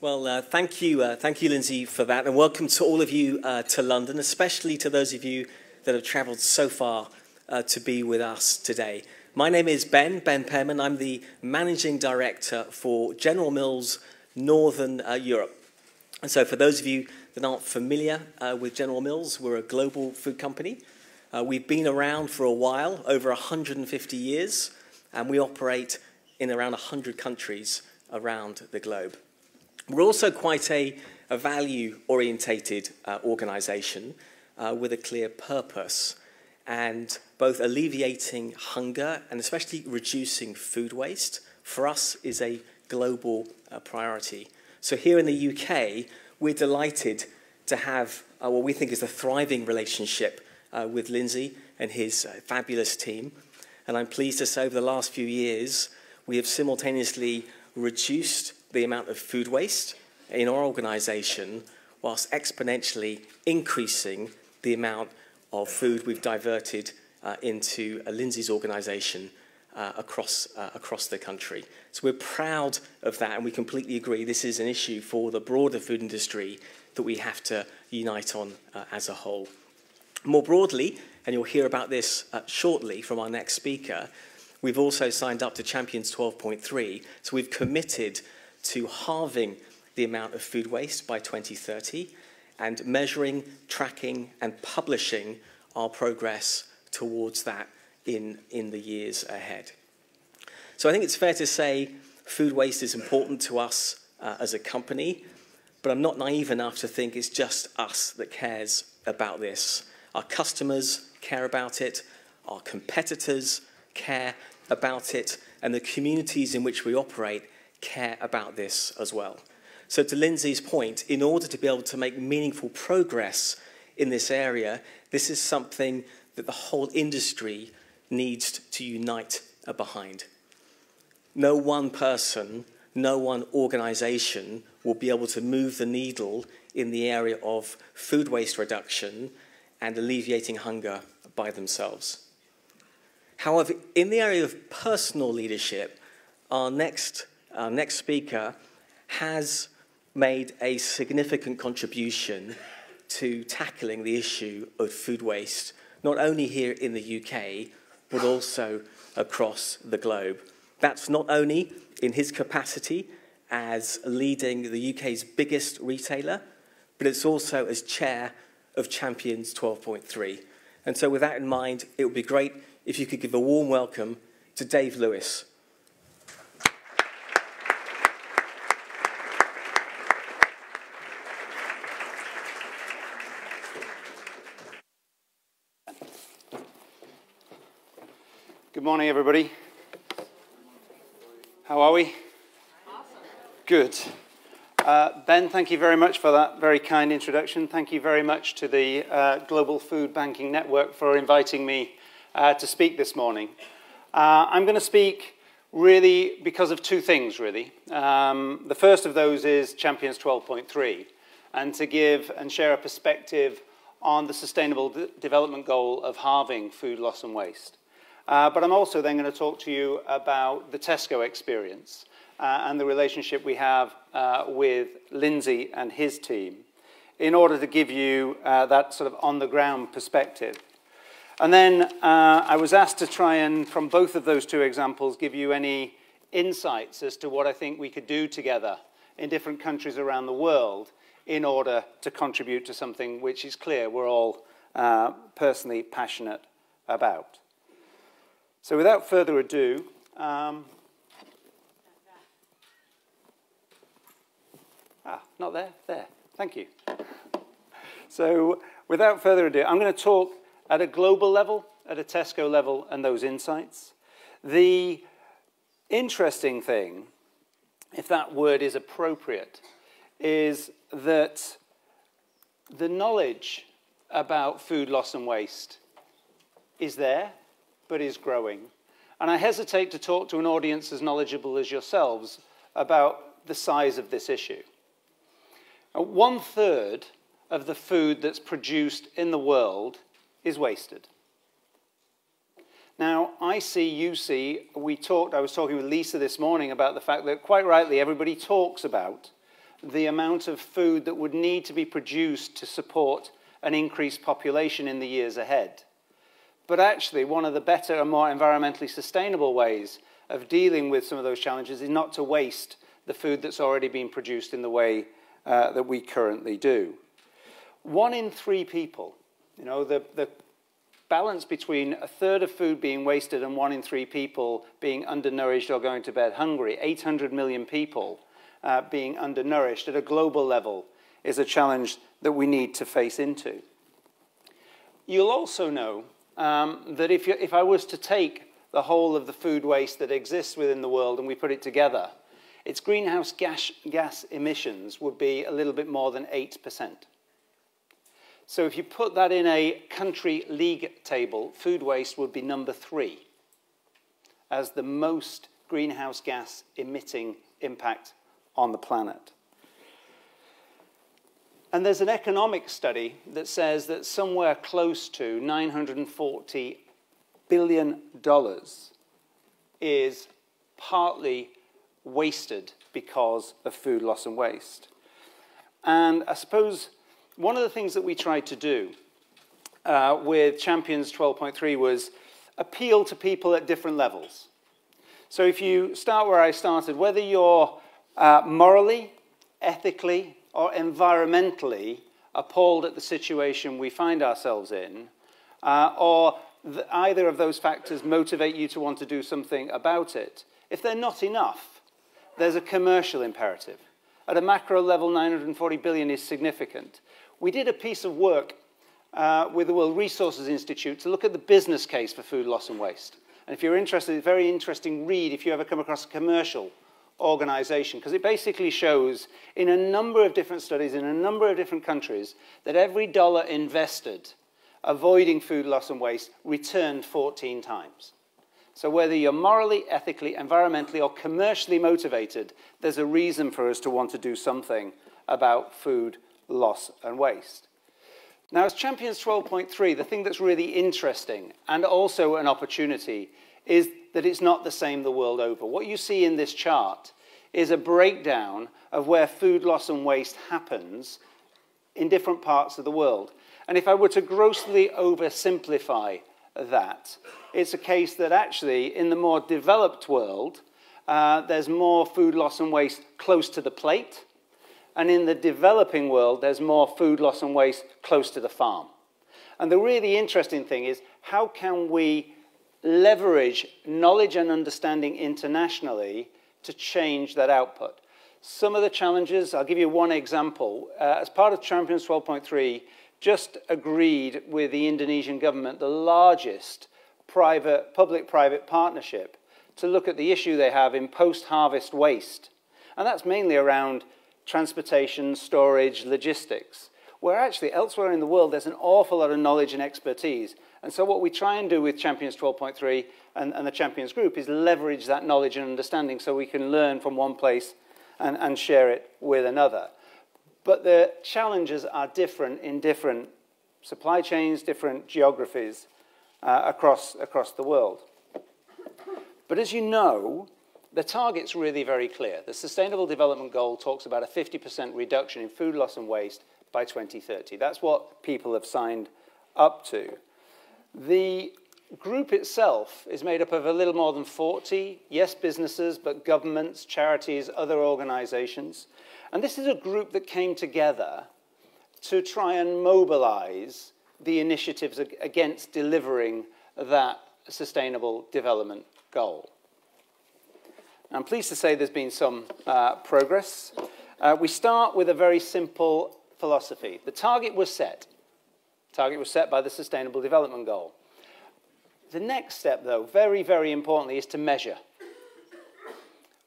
Well, thank you, Lindsay, for that, and welcome to all of you to London, especially to those of you that have travelled so far to be with us today. My name is Ben Pearman. I'm the Managing Director for General Mills Northern Europe. And so for those of you that aren't familiar with General Mills, we're a global food company. We've been around for a while, over 150 years, and we operate in around 100 countries around the globe. We're also quite a value-orientated organisation with a clear purpose, and both alleviating hunger and especially reducing food waste for us is a global priority. So here in the UK, we're delighted to have what we think is a thriving relationship with Lindsay and his fabulous team. And I'm pleased to say over the last few years, we have simultaneously reduced the amount of food waste in our organisation whilst exponentially increasing the amount of food we've diverted into Lindsay's organisation across the country. So we're proud of that, and we completely agree this is an issue for the broader food industry that we have to unite on as a whole. More broadly, and you'll hear about this shortly from our next speaker, we've also signed up to Champions 12.3, so we've committed to halving the amount of food waste by 2030 and measuring, tracking and publishing our progress towards that in the years ahead. So I think it's fair to say food waste is important to us as a company, but I'm not naive enough to think it's just us that cares about this. Our customers care about it, our competitors care about it, and the communities in which we operate care about this as well. So to Lindsay's point, in order to be able to make meaningful progress in this area, this is something that the whole industry needs to unite behind. No one person, no one organisation will be able to move the needle in the area of food waste reduction and alleviating hunger by themselves. However, in the area of personal leadership, our next speaker has made a significant contribution to tackling the issue of food waste, not only here in the UK, but also across the globe. That's not only in his capacity as leading the UK's biggest retailer, but it's also as chair of Champions 12.3. And so with that in mind, it would be great if you could give a warm welcome to Dave Lewis. Good morning, everybody. How are we? Awesome. Good. Ben, thank you very much for that very kind introduction. Thank you very much to the Global Food Banking Network for inviting me to speak this morning. I'm going to speak really because of two things, really. The first of those is Champions 12.3, and to give and share a perspective on the Sustainable Development Goal of halving food loss and waste. But I'm also then going to talk to you about the Tesco experience and the relationship we have with Lindsay and his team in order to give you that sort of on-the-ground perspective. And then I was asked to try and, from both of those two examples, give you any insights as to what I think we could do together in different countries around the world in order to contribute to something which is clear we're all personally passionate about. So without further ado, not there, there, thank you. So without further ado, I'm going to talk at a global level, at a Tesco level, and those insights. The interesting thing, if that word is appropriate, is that the knowledge about food loss and waste is there, but is growing. And I hesitate to talk to an audience as knowledgeable as yourselves about the size of this issue. 1/3 of the food that's produced in the world is wasted. Now, I see, you see, I was talking with Lisa this morning about the fact that, quite rightly, everybody talks about the amount of food that would need to be produced to support an increased population in the years ahead. But actually, one of the better and more environmentally sustainable ways of dealing with some of those challenges is not to waste the food that's already been produced in the way that we currently do. 1 in 3 people, the balance between a third of food being wasted and 1 in 3 people being undernourished or going to bed hungry, 800 million people being undernourished at a global level is a challenge that we need to face into. You'll also know that if I was to take the whole of the food waste that exists within the world and we put it together, its greenhouse gas emissions would be a little bit more than 8%. So if you put that in a country league table, food waste would be number 3 as the most greenhouse gas emitting impact on the planet. And there's an economic study that says that somewhere close to $940 billion is partly wasted because of food loss and waste. And I suppose one of the things that we tried to do with Champions 12.3 was appeal to people at different levels. So if you start where I started, whether you're morally, ethically, or environmentally appalled at the situation we find ourselves in, or either of those factors motivate you to want to do something about it, if they're not enough, there's a commercial imperative. At a macro level, 940 billion is significant. We did a piece of work with the World Resources Institute to look at the business case for food loss and waste. And if you're interested, it's a very interesting read if you ever come across a commercial organization, because it basically shows in a number of different studies in a number of different countries that every dollar invested avoiding food loss and waste returned 14 times. So whether you're morally, ethically, environmentally, or commercially motivated, there's a reason for us to want to do something about food loss and waste. Now, as Champions 12.3, the thing that's really interesting and also an opportunity is that it's not the same the world over. What you see in this chart is a breakdown of where food loss and waste happens in different parts of the world. And if I were to grossly oversimplify that, it's a case that actually in the more developed world, there's more food loss and waste close to the plate. And in the developing world, there's more food loss and waste close to the farm. And the really interesting thing is, how can we leverage knowledge and understanding internationally to change that output? Some of the challenges, I'll give you one example. As part of Champions 12.3, just agreed with the Indonesian government, the largest public-private partnership, to look at the issue they have in post-harvest waste. And that's mainly around transportation, storage, logistics, where actually elsewhere in the world there's an awful lot of knowledge and expertise. And so what we try and do with Champions 12.3 and the Champions Group is leverage that knowledge and understanding so we can learn from one place and share it with another. But the challenges are different in different supply chains, different geographies across the world. But as you know, the target's really very clear. The Sustainable Development Goal talks about a 50% reduction in food loss and waste by 2030. That's what people have signed up to. The group itself is made up of a little more than 40, yes, businesses, but governments, charities, other organizations. And this is a group that came together to try and mobilize the initiatives against delivering that Sustainable Development Goal. I'm pleased to say there's been some progress. We start with a very simple philosophy. The target was set. The target was set by the Sustainable Development Goal. The next step, though, very, very importantly, is to measure.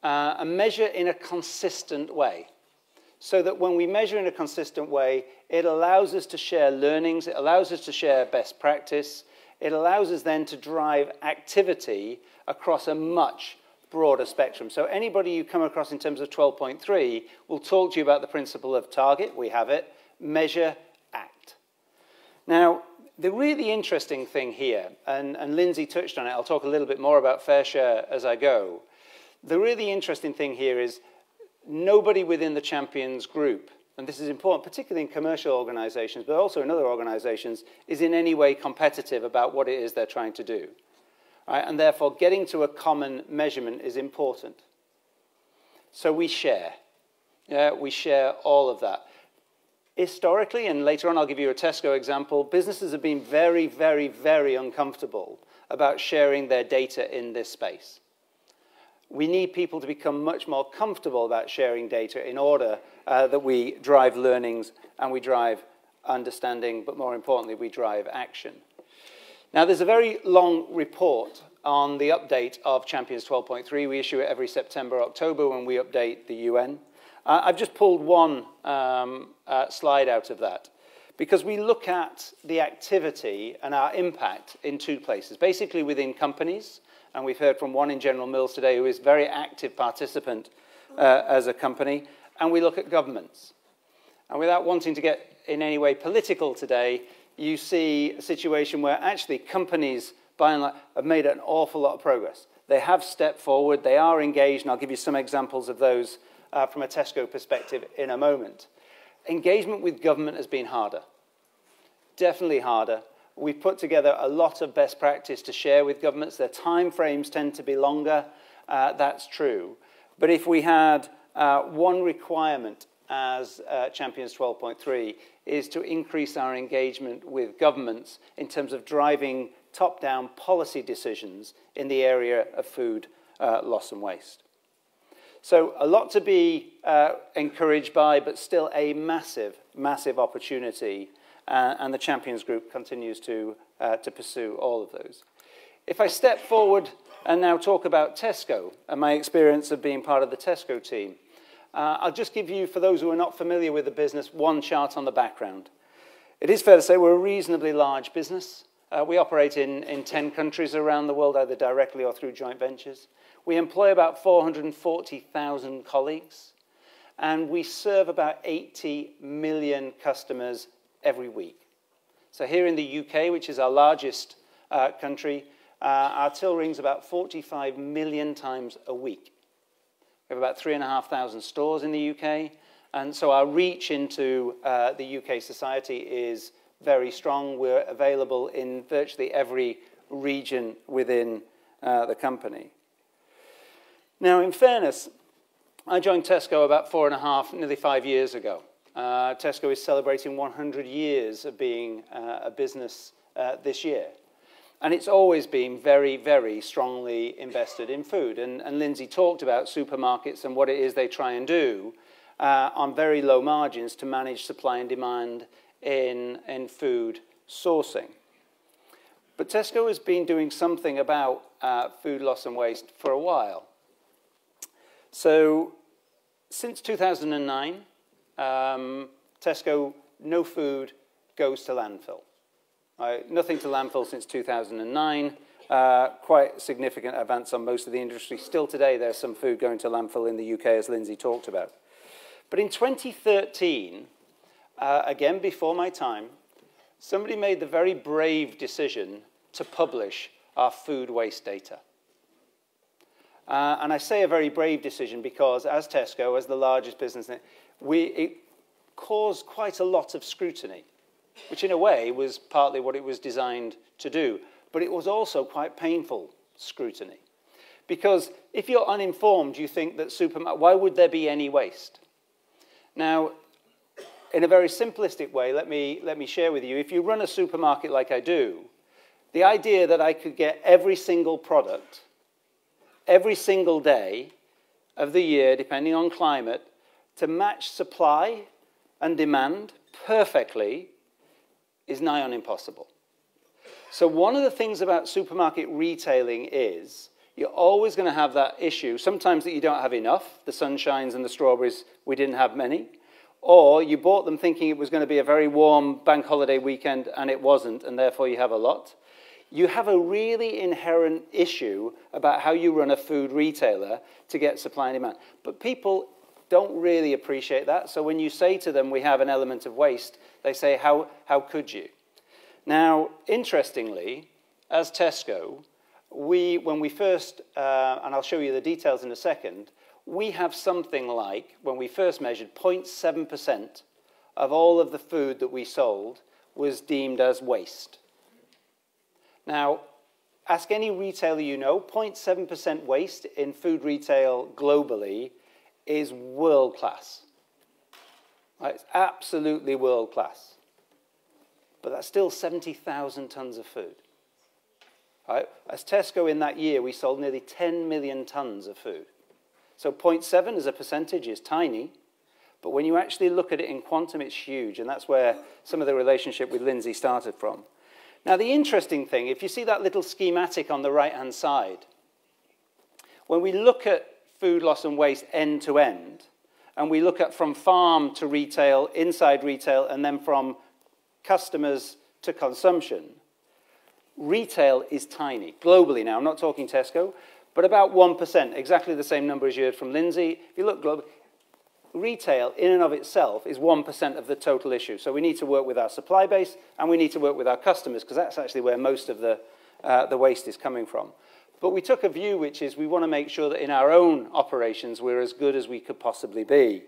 And measure in a consistent way. So that when we measure in a consistent way, it allows us to share learnings, it allows us to share best practice, it allows us then to drive activity across a much broader spectrum. So anybody you come across in terms of 12.3 will talk to you about the principle of target, we have it, measure, act. Now, the really interesting thing here, and Lindsay touched on it, I'll talk a little bit more about fair share as I go. The really interesting thing here is nobody within the Champions group, and this is important, particularly in commercial organizations, but also in other organizations, is in any way competitive about what it is they're trying to do. Right? And therefore, getting to a common measurement is important. So we share. We share all of that. Historically, and later on I'll give you a Tesco example, businesses have been very, very, very uncomfortable about sharing their data in this space. We need people to become much more comfortable about sharing data in order that we drive learnings and we drive understanding, but more importantly, we drive action. Now, there's a very long report on the update of Champions 12.3. We issue it every September, October when we update the UN. I've just pulled one slide out of that because we look at the activity and our impact in two places, basically within companies. And we've heard from one in General Mills today who is a very active participant as a company. And we look at governments. And without wanting to get in any way political today, you see a situation where actually companies, by and large, have made an awful lot of progress. They have stepped forward. They are engaged. And I'll give you some examples of those from a Tesco perspective in a moment. Engagement with government has been harder. Definitely harder. We've put together a lot of best practice to share with governments. Their time frames tend to be longer. That's true. But if we had one requirement as Champions 12.3 is to increase our engagement with governments in terms of driving top-down policy decisions in the area of food loss and waste. So a lot to be encouraged by, but still a massive, massive opportunity. And the Champions Group continues to pursue all of those. If I step forward and now talk about Tesco and my experience of being part of the Tesco team, I'll just give you, for those who are not familiar with the business, one chart on the background. It is fair to say we're a reasonably large business. We operate in 10 countries around the world, either directly or through joint ventures. We employ about 440,000 colleagues, and we serve about 80 million customers every week. So here in the UK, which is our largest country, our till rings about 45 million times a week. We have about 3,500 stores in the UK, and so our reach into the UK society is very strong. We're available in virtually every region within the company. Now, in fairness, I joined Tesco about 4.5, nearly 5 years ago. Tesco is celebrating 100 years of being a business this year. And it's always been very, very strongly invested in food. And Lindsay talked about supermarkets and what it is they try and do on very low margins to manage supply and demand in food sourcing. But Tesco has been doing something about food loss and waste for a while. So since 2009, Tesco, no food goes to landfill. Nothing to landfill since 2009. Quite significant advance on most of the industry. Still today, there's some food going to landfill in the UK, as Lindsay talked about. But in 2013, again, before my time, somebody made the very brave decision to publish our food waste data. And I say a very brave decision because as Tesco, as the largest business, it caused quite a lot of scrutiny, which in a way was partly what it was designed to do. But it was also quite painful scrutiny. Because if you're uninformed, you think that why would there be any waste? Now, in a very simplistic way, let me share with you, if you run a supermarket like I do, the idea that I could get every single product, every single day of the year, depending on climate, to match supply and demand perfectly is nigh on impossible. So one of the things about supermarket retailing is you're always going to have that issue, sometimes that you don't have enough, the sunshines and the strawberries, we didn't have many, or you bought them thinking it was going to be a very warm bank holiday weekend and it wasn't, and therefore you have a lot. You have a really inherent issue about how you run a food retailer to get supply and demand. But people don't really appreciate that. So when you say to them, we have an element of waste, they say, how could you? Now, interestingly, as Tesco, when we first, and I'll show you the details in a second, we have something like, when we first measured, 0.7% of all of the food that we sold was deemed as waste. Now, ask any retailer you know, 0.7% waste in food retail globally is world-class. Right? It's absolutely world-class. But that's still 70,000 tons of food. Right? As Tesco in that year, we sold nearly 10 million tons of food. So 0.7 as a percentage is tiny, but when you actually look at it in quantum, it's huge, and that's where some of the relationship with Lindsay started from. Now, the interesting thing, if you see that little schematic on the right-hand side, when we look at food loss and waste end to end, and we look at from farm to retail, inside retail, and then from customers to consumption, retail is tiny. Globally now, I'm not talking Tesco, but about 1%, exactly the same number as you heard from Lindsay. If you look globally, retail in and of itself is 1% of the total issue. So we need to work with our supply base and we need to work with our customers because that's actually where most of the waste is coming from. But we took a view which is we want to make sure that in our own operations we're as good as we could possibly be.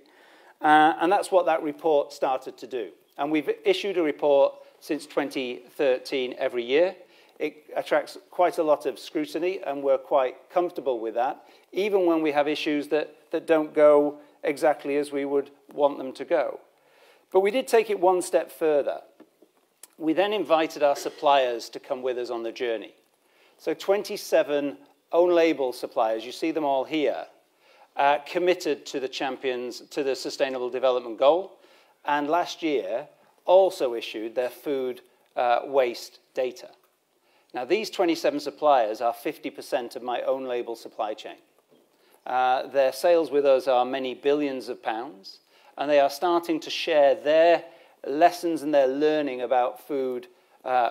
And that's what that report started to do. And we've issued a report since 2013 every year. It attracts quite a lot of scrutiny and we're quite comfortable with that, even when we have issues that don't go exactly as we would want them to go. But we did take it one step further. We then invited our suppliers to come with us on the journey. So 27 own label suppliers, you see them all here, committed to the champions, to the Sustainable Development Goal, and last year also issued their food waste data. Now these 27 suppliers are 50% of my own label supply chain. Their sales with us are many billions of pounds, and they are starting to share their lessons and their learning about food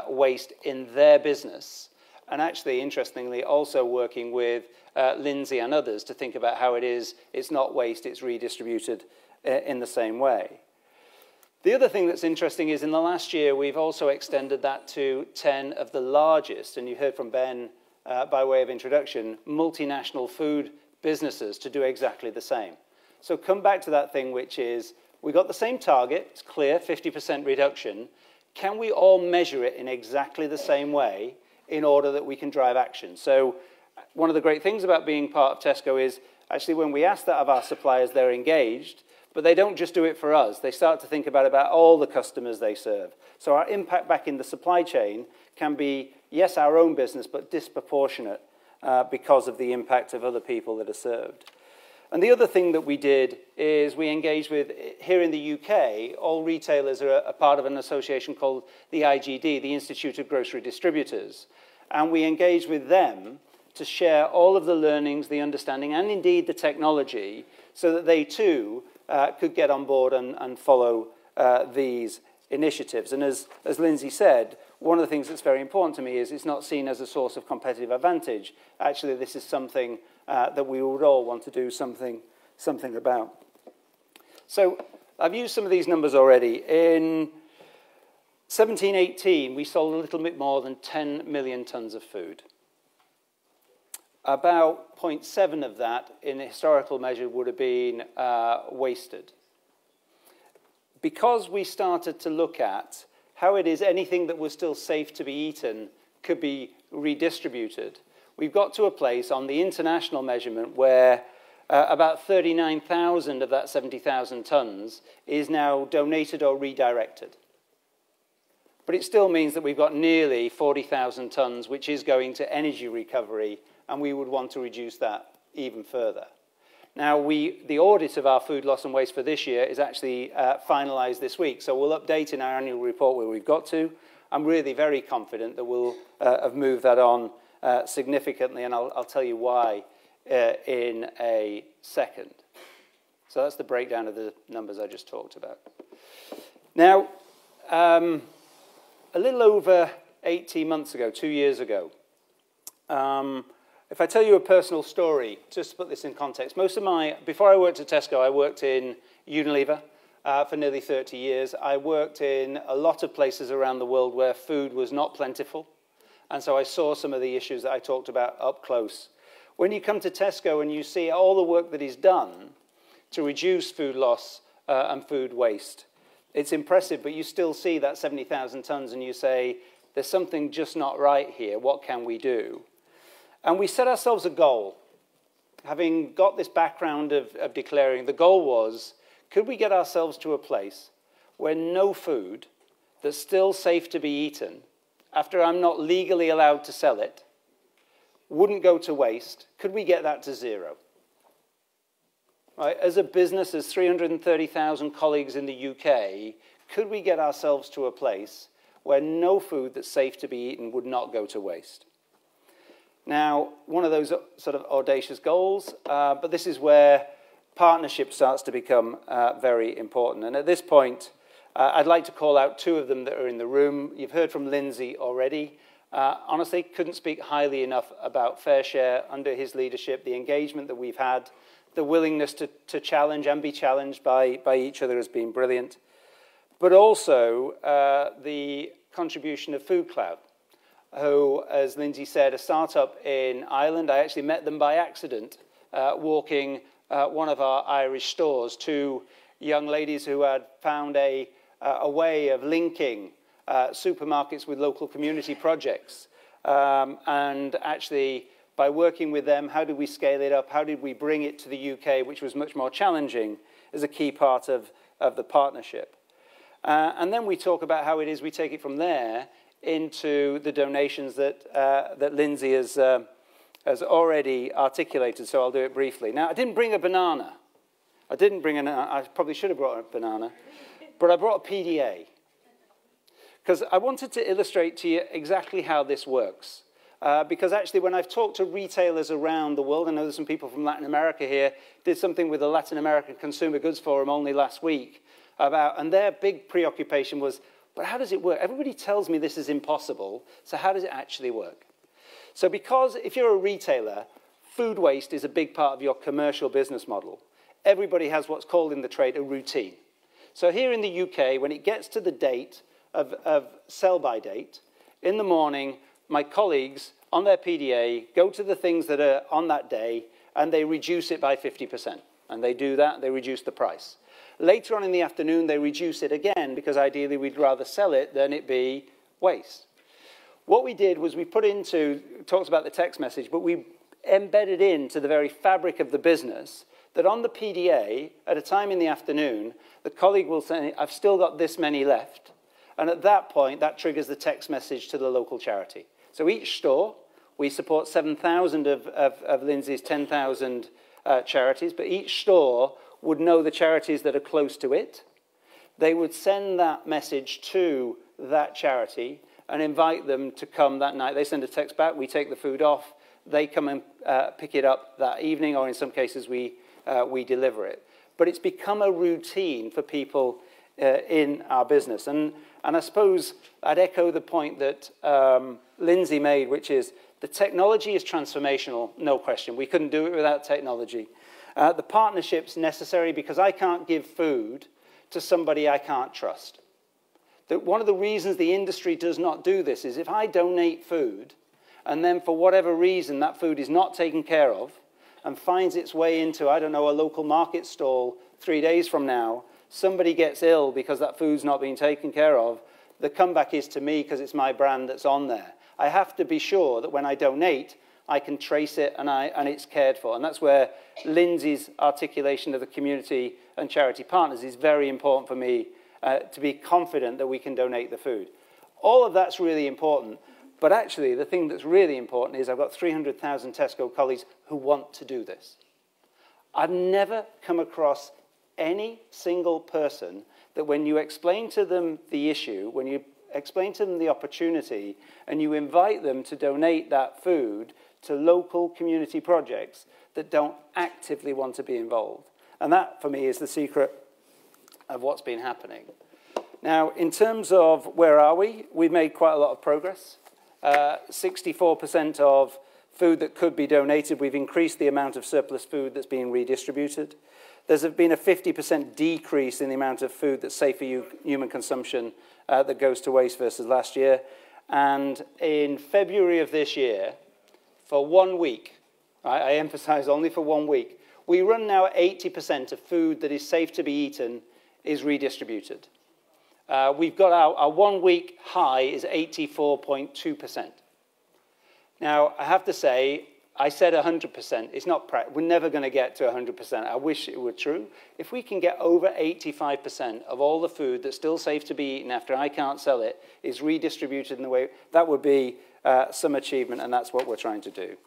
waste in their business. And actually, interestingly, also working with Lindsay and others to think about how it's not waste, it's redistributed in the same way. The other thing that's interesting is in the last year, we've also extended that to 10 of the largest, and you heard from Ben by way of introduction, multinational food businesses to do exactly the same. So come back to that thing which is, we got the same target, it's clear, 50% reduction. Can we all measure it in exactly the same way in order that we can drive action? So one of the great things about being part of Tesco is actually when we ask that of our suppliers, they're engaged, but they don't just do it for us. They start to think about all the customers they serve. So our impact back in the supply chain can be, yes, our own business, but disproportionate because of the impact of other people that are served. And the other thing that we did is we engaged with, here in the UK, all retailers are a part of an association called the IGD, the Institute of Grocery Distributors. And we engaged with them to share all of the learnings, the understanding, and indeed the technology, so that they too could get on board and follow these initiatives. And as Lindsay said, one of the things that's very important to me is it's not seen as a source of competitive advantage. Actually, this is something that we would all want to do something about. So I've used some of these numbers already. In 17-18, we sold a little bit more than 10 million tons of food. About 0.7 of that, in a historical measure, would have been wasted. Because we started to look at how it is anything that was still safe to be eaten could be redistributed, we've got to a place on the international measurement where about 39,000 of that 70,000 tons is now donated or redirected. But it still means that we've got nearly 40,000 tons, which is going to energy recovery, and we would want to reduce that even further. Now, the audit of our food loss and waste for this year is actually finalised this week, so we'll update in our annual report where we've got to. I'm really very confident that we'll have moved that on significantly, and I'll tell you why in a second. So that's the breakdown of the numbers I just talked about. Now, a little over 18 months ago, 2 years ago, if I tell you a personal story, just to put this in context, before I worked at Tesco, I worked in Unilever for nearly 30 years. I worked in a lot of places around the world where food was not plentiful, and so I saw some of the issues that I talked about up close. When you come to Tesco and you see all the work that is done to reduce food loss and food waste, it's impressive, but you still see that 70,000 tons and you say, there's something just not right here. What can we do? And we set ourselves a goal. Having got this background of declaring, the goal was, could we get ourselves to a place where no food that's still safe to be eaten, after I'm not legally allowed to sell it, wouldn't go to waste? Could we get that to zero? Right, as a business, as 330,000 colleagues in the UK, could we get ourselves to a place where no food that's safe to be eaten would not go to waste? Now, one of those sort of audacious goals, but this is where partnership starts to become very important. And at this point, I'd like to call out two of them that are in the room. You've heard from Lindsay already. Honestly, couldn't speak highly enough about FareShare under his leadership, the engagement that we've had, the willingness to challenge and be challenged by each other has been brilliant. But also the contribution of Food Cloud, who, as Lindsay said, a startup in Ireland. I actually met them by accident walking one of our Irish stores, two young ladies who had found a way of linking supermarkets with local community projects. And actually, by working with them, how did we scale it up? How did we bring it to the UK, which was much more challenging, as a key part of the partnership. And then we talk about how it is we take it from there into the donations that Lindsay has already articulated, so I'll do it briefly. Now, I didn't bring a banana. I probably should have brought a banana, but I brought a PDA, because I wanted to illustrate to you exactly how this works. Because actually, when I've talked to retailers around the world, I know there's some people from Latin America here, did something with the Latin American Consumer Goods Forum only last week, and their big preoccupation was, but how does it work? Everybody tells me this is impossible, so how does it actually work? So because if you're a retailer, food waste is a big part of your commercial business model. Everybody has what's called in the trade a routine. So here in the UK, when it gets to the date of sell-by date, in the morning, my colleagues on their PDA go to the things that are on that day, and they reduce it by 50%. And they do that, they reduce the price. Later on in the afternoon, they reduce it again, because ideally we'd rather sell it than it be waste. What we did was we put into, talked about the text message, but we embedded into the very fabric of the business that on the PDA, at a time in the afternoon, the colleague will say, I've still got this many left. And at that point, that triggers the text message to the local charity. So each store, we support 7,000 of Lindsay's 10,000 charities, but each store would know the charities that are close to it. They would send that message to that charity and invite them to come that night. They send a text back, we take the food off, they come and pick it up that evening, or in some cases we deliver it. But it's become a routine for people in our business. And I suppose I'd echo the point that Lindsay made, which is the technology is transformational, no question. We couldn't do it without technology. The partnership's necessary because I can't give food to somebody I can't trust. One of the reasons the industry does not do this is if I donate food and then for whatever reason that food is not taken care of and finds its way into, I don't know, a local market stall 3 days from now, somebody gets ill because that food's not being taken care of, the comeback is to me because it's my brand that's on there. I have to be sure that when I donate, I can trace it and it's cared for. And that's where Lindsay's articulation of the community and charity partners is very important for me to be confident that we can donate the food. All of that's really important. But actually, the thing that's really important is I've got 300,000 Tesco colleagues who want to do this. I've never come across any single person that when you explain to them the issue, when you explain to them the opportunity, and you invite them to donate that food to local community projects that don't actively want to be involved. And that, for me, is the secret of what's been happening. Now, in terms of where are we, we've made quite a lot of progress. 64% of food that could be donated, we've increased the amount of surplus food that's being redistributed. There's been a 50% decrease in the amount of food that's safe for human consumption that goes to waste versus last year. And in February of this year, for 1 week, I emphasize only for 1 week. We run now at 80% of food that is safe to be eaten is redistributed. We've got our 1 week high is 84.2%. Now, I have to say, I said 100%. It's not we're never going to get to 100%. I wish it were true. If we can get over 85% of all the food that's still safe to be eaten after I can't sell it is redistributed in the way, that would be some achievement, and that's what we're trying to do.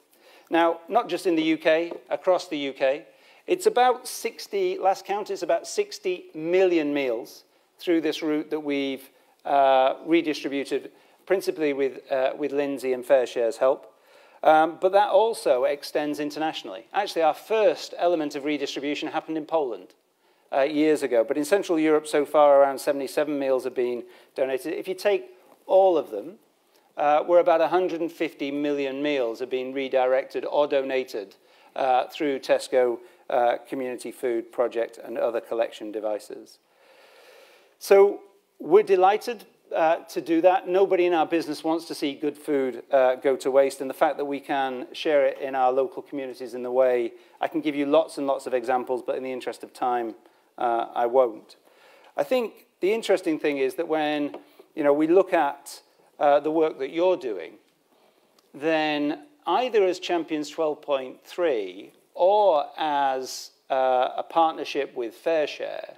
Now, not just in the UK, across the UK, it's about 60, last count, it's about 60 million meals through this route that we've redistributed, principally with Lindsay and FareShare's help. But that also extends internationally. Actually, our first element of redistribution happened in Poland years ago. But in Central Europe, so far, around 77 meals have been donated. If you take all of them, we're about 150 million meals have been redirected or donated through Tesco Community Food Project and other collection devices. So we're delighted to do that. Nobody in our business wants to see good food go to waste, and the fact that we can share it in our local communities in the way, I can give you lots and lots of examples, but in the interest of time, I won't. I think the interesting thing is that when we look at the work that you're doing, then either as Champions 12.3 or as a partnership with FareShare,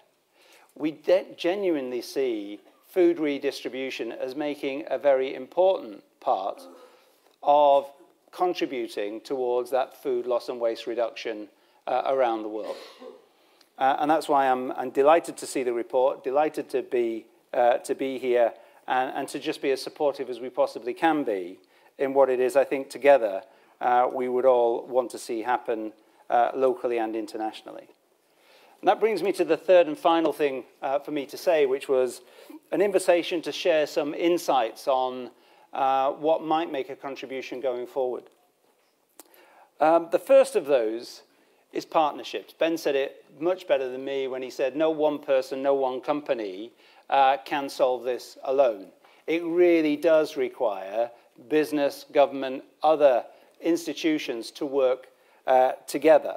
we genuinely see food redistribution as making a very important part of contributing towards that food loss and waste reduction around the world. And that's why I'm delighted to see the report, delighted to be here, and to just be as supportive as we possibly can be in what it is I think together we would all want to see happen locally and internationally. And that brings me to the third and final thing for me to say, which was an invitation to share some insights on what might make a contribution going forward. The first of those is partnerships. Ben said it much better than me when he said no one person, no one company can solve this alone. It really does require business, government, other institutions to work together.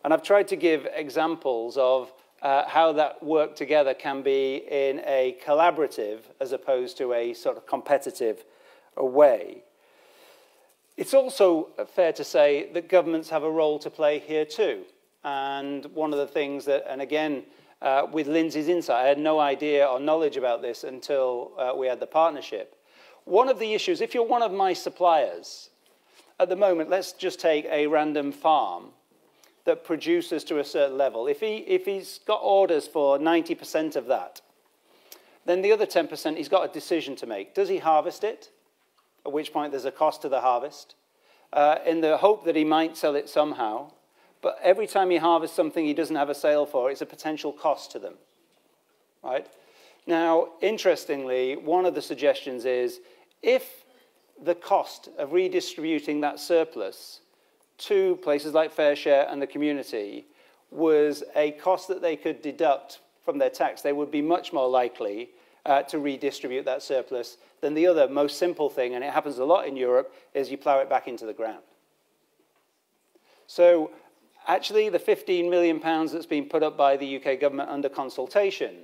And I've tried to give examples of how that work together can be in a collaborative as opposed to a sort of competitive way. It's also fair to say that governments have a role to play here too. And one of the things that, and again, with Lindsay's insight, I had no idea or knowledge about this until we had the partnership. One of the issues, if you're one of my suppliers, at the moment, let's just take a random farm that produces to a certain level. If he's got orders for 90% of that, then the other 10%, he's got a decision to make. Does he harvest it? At which point there's a cost to the harvest, in the hope that he might sell it somehow. But every time he harvests something he doesn't have a sale for, it's a potential cost to them. Right? Now, interestingly, one of the suggestions is if the cost of redistributing that surplus to places like FareShare and the community was a cost that they could deduct from their tax, they would be much more likely to redistribute that surplus than the other most simple thing, and it happens a lot in Europe, is you plough it back into the ground. So actually the £15 million that's been put up by the UK government under consultation,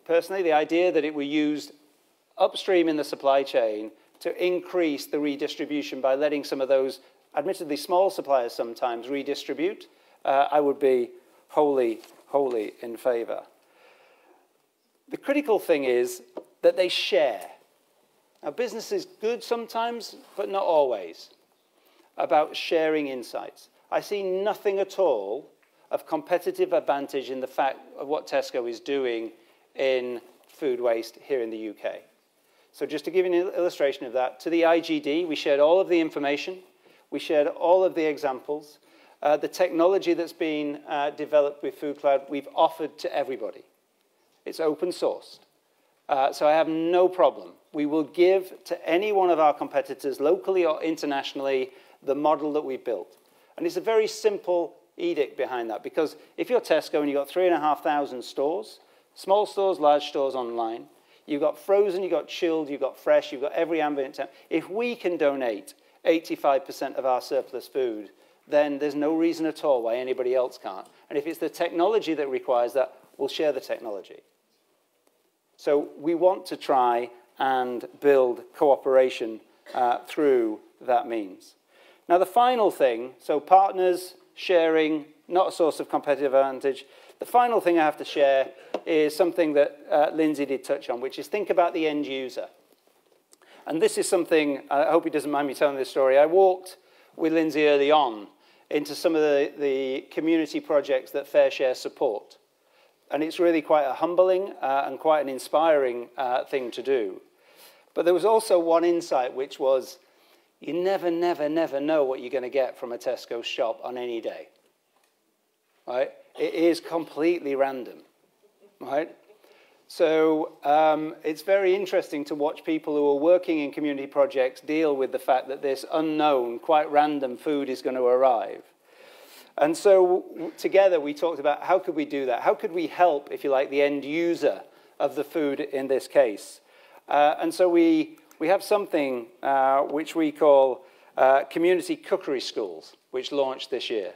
personally the idea that it were used upstream in the supply chain to increase the redistribution by letting some of those admittedly small suppliers sometimes redistribute, I would be wholly in favour. The critical thing is that they share. Now, business is good sometimes, but not always, about sharing insights. I see nothing at all of competitive advantage in the fact of what Tesco is doing in food waste here in the UK. So just to give you an illustration of that, to the IGD, we shared all of the information. We shared all of the examples. The technology that's been developed with Food Cloud, we've offered to everybody. It's open sourced. So I have no problem. We will give to any one of our competitors, locally or internationally, the model that we built. And it's a very simple edict behind that, because if you're Tesco and you've got 3,500 stores, small stores, large stores online, you've got frozen, you've got chilled, you've got fresh, you've got every ambient temp. If we can donate 85% of our surplus food then there's no reason at all why anybody else can't. And if it's the technology that requires that, we'll share the technology. So we want to try and build cooperation through that means. Now, the final thing, so partners, sharing, not a source of competitive advantage. The final thing I have to share is something that Lindsay did touch on, which is think about the end user. And this is something, I hope he doesn't mind me telling this story. I walked with Lindsay early on into some of the community projects that FareShare support. And it's really quite a humbling and quite an inspiring thing to do. But there was also one insight, which was you never, never, never know what you're going to get from a Tesco shop on any day. Right? It is completely random. Right? So it's very interesting to watch people who are working in community projects deal with the fact that this unknown, quite random food is going to arrive. And so together we talked about how could we do that? How could we help, if you like, the end user of the food in this case? And so we have something which we call community cookery schools, which launched this year.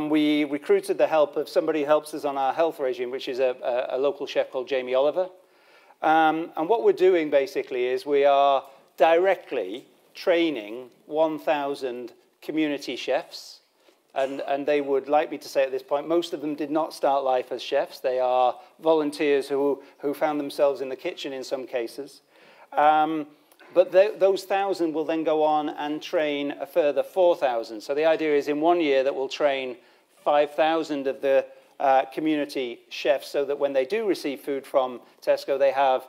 We recruited the help of somebody who helps us on our health regime, which is a local chef called Jamie Oliver. And what we're doing basically is we are directly training 1,000 community chefs. And they would like me to say at this point, most of them did not start life as chefs. They are volunteers who found themselves in the kitchen in some cases. But those 1,000 will then go on and train a further 4,000. So the idea is in 1 year that we'll train 5,000 of the community chefs so that when they do receive food from Tesco, they have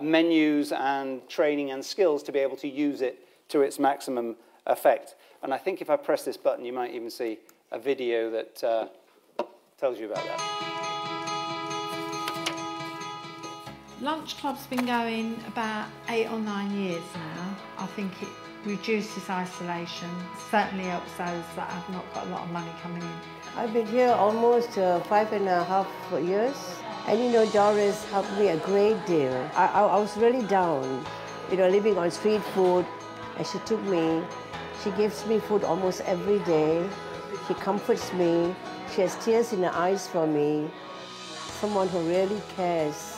menus and training and skills to be able to use it to its maximum effect. And I think if I press this button, you might even see a video that tells you about that. Lunch Club's been going about 8 or 9 years now. I think it reduces isolation, certainly helps those that have not got a lot of money coming in. I've been here almost 5.5 years. And you know, Doris helped me a great deal. I was really down, you know, living on street food, and she took me. She gives me food almost every day. She comforts me. She has tears in her eyes for me. Someone who really cares.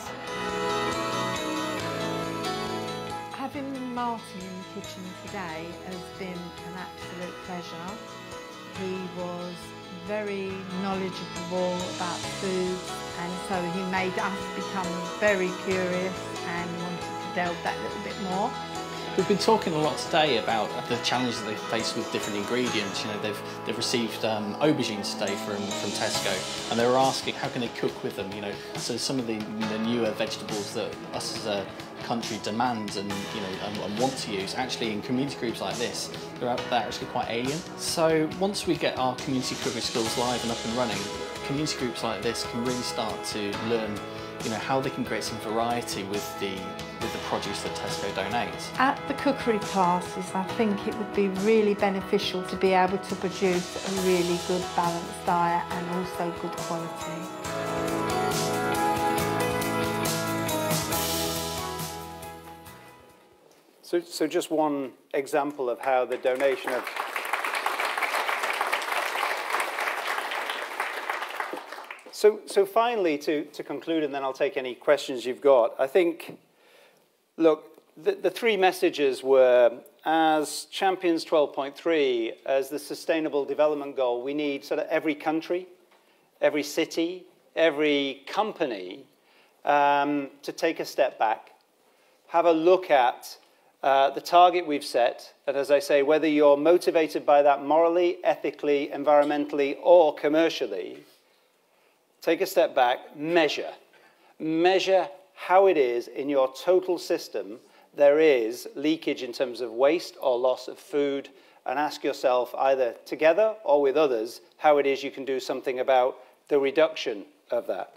Having Martin in the kitchen today has been an absolute pleasure. He was very knowledgeable about food, and so he made us become very curious and wanted to delve that little bit more. We've been talking a lot today about the challenges they face with different ingredients. You know, they've received aubergines today from Tesco, and they were asking how can they cook with them. You know, so some of the newer vegetables that us as a country demand and and want to use, actually in community groups like this, they're actually quite alien. So once we get our community cookery schools live and up and running, community groups like this can really start to learn, how they can create some variety with the produce that Tesco donates. At the cookery classes, I think it would be really beneficial to be able to produce a really good balanced diet and also good quality. So just one example of how the donation of... So finally, to conclude, and then I'll take any questions you've got, I think, look, the three messages were, as Champions 12.3, as the Sustainable Development Goal, we need sort of every country, every city, every company to take a step back, have a look at the target we've set, and as I say, whether you're motivated by that morally, ethically, environmentally, or commercially, take a step back, measure. Measure how it is in your total system there is leakage in terms of waste or loss of food, and ask yourself, either together or with others, how it is you can do something about the reduction of that.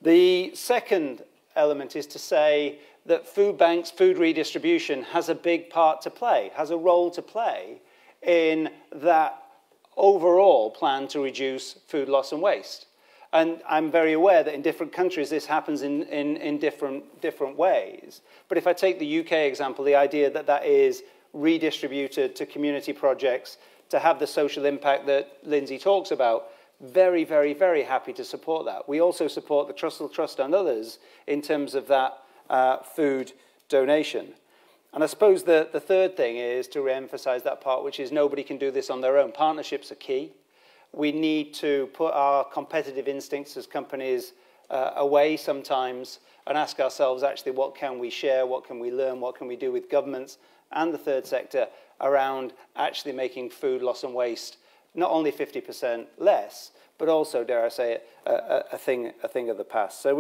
The second element is to say that food banks, food redistribution has a big part to play, has a role to play in that overall plan to reduce food loss and waste. And I'm very aware that in different countries this happens in different ways. But if I take the UK example, the idea that that is redistributed to community projects to have the social impact that Lindsay talks about, very, very, very happy to support that. We also support the Trussell Trust and others in terms of that food donation. And I suppose the third thing is to re-emphasize that part, which is nobody can do this on their own. Partnerships are key. We need to put our competitive instincts as companies away sometimes and ask ourselves, actually, what can we share, what can we learn, what can we do with governments and the third sector around actually making food loss and waste not only 50% less, but also, dare I say it, a thing of the past. So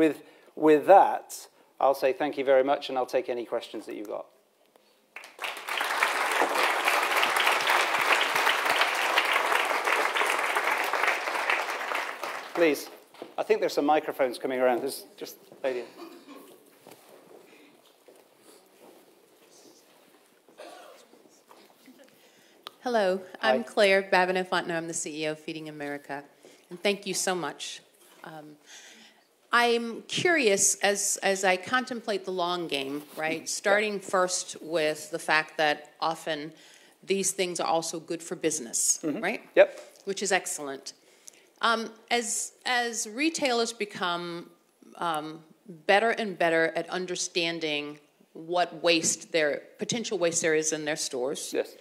with that, I'll say thank you very much, and I'll take any questions that you've got. Please. I think there's some microphones coming around. There's just a lady. Hello, I'm Hi. Claire Babineau-Fontenot. I'm the CEO of Feeding America, and thank you so much. I'm curious, as I contemplate the long game, right, starting first with the fact that often these things are also good for business, right? Yep. Which is excellent. As retailers become better and better at understanding what potential waste there is in their stores, Yes.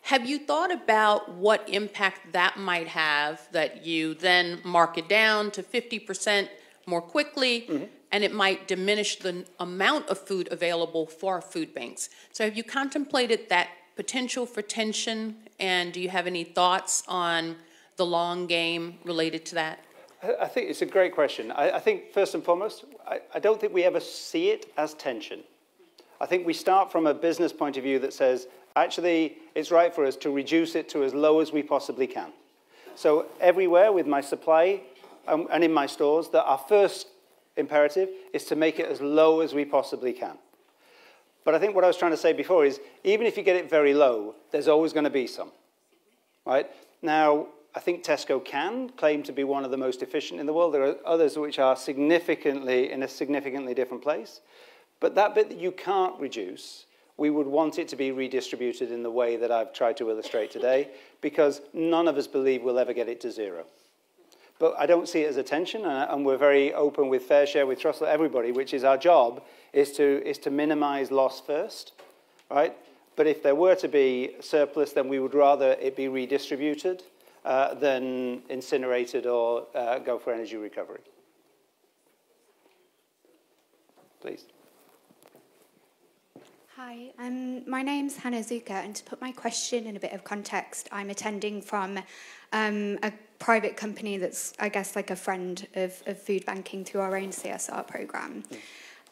have you thought about what impact that might have, that you then mark it down to 50% more quickly, and it might diminish the amount of food available for food banks? So have you contemplated that potential for tension, and do you have any thoughts on the long game related to that? I think it's a great question. I think, first and foremost, I don't think we ever see it as tension. I think we start from a business point of view that says, actually, it's right for us to reduce it to as low as we possibly can. So everywhere with my supply and in my stores, that our first imperative is to make it as low as we possibly can. But I think what I was trying to say before is, even if you get it very low, there's always going to be some, right? Now, I think Tesco can claim to be one of the most efficient in the world. There are others which are in a significantly different place. But that bit that you can't reduce, we would want it to be redistributed in the way that I've tried to illustrate today, because none of us believe we'll ever get it to zero. But I don't see it as a tension, and we're very open with Fair Share, with Trussell, everybody, which is our job, is to minimize loss first, right? But if there were to be surplus, then we would rather it be redistributed than incinerated or go for energy recovery. Please. Hi, my name's Hannah Zuka, and to put my question in a bit of context, I'm attending from a private company that's, I guess, like a friend of food banking through our own CSR programme.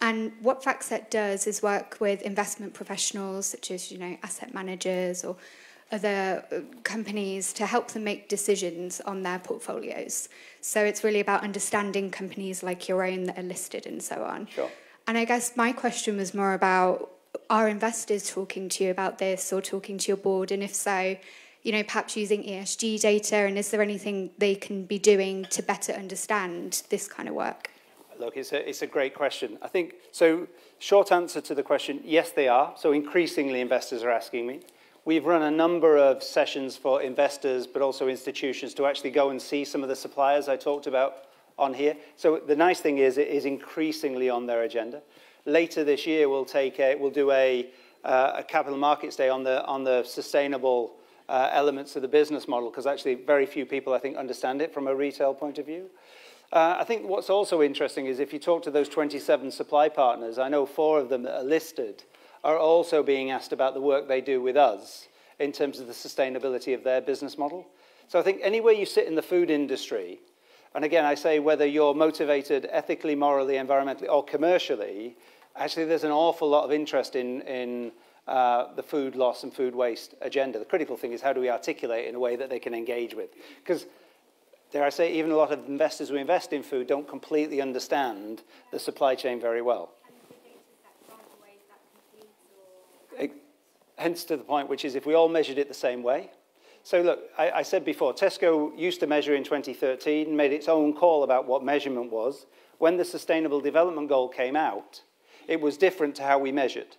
And what FactSet does is work with investment professionals, such as, asset managers or other companies, to help them make decisions on their portfolios. So it's really about understanding companies like your own that are listed and so on. Sure. And I guess my question was more about, are investors talking to you about this, or talking to your board? And if so, perhaps using ESG data, and is there anything they can be doing to better understand this kind of work? Look, it's a great question. I think, so short answer to the question, yes, they are. So increasingly investors are asking me. We've run a number of sessions for investors, but also institutions, to actually go and see some of the suppliers I talked about on here. So the nice thing is, it is increasingly on their agenda. Later this year, we'll do a capital markets day on the sustainable elements of the business model, because actually very few people, I think, understand it from a retail point of view. I think what's also interesting is if you talk to those 27 supply partners, I know 4 of them that are listed are also being asked about the work they do with us in terms of the sustainability of their business model. So I think anywhere you sit in the food industry, and again, I say whether you're motivated ethically, morally, environmentally, or commercially, actually there's an awful lot of interest in the food loss and food waste agenda. The critical thing is, how do we articulate it in a way that they can engage with? Because, dare I say, even a lot of investors who invest in food don't completely understand the supply chain very well. Hence to the point, which is if we all measured it the same way. So look, I said before, Tesco used to measure in 2013, made its own call about what measurement was. When the Sustainable Development Goal came out, it was different to how we measured.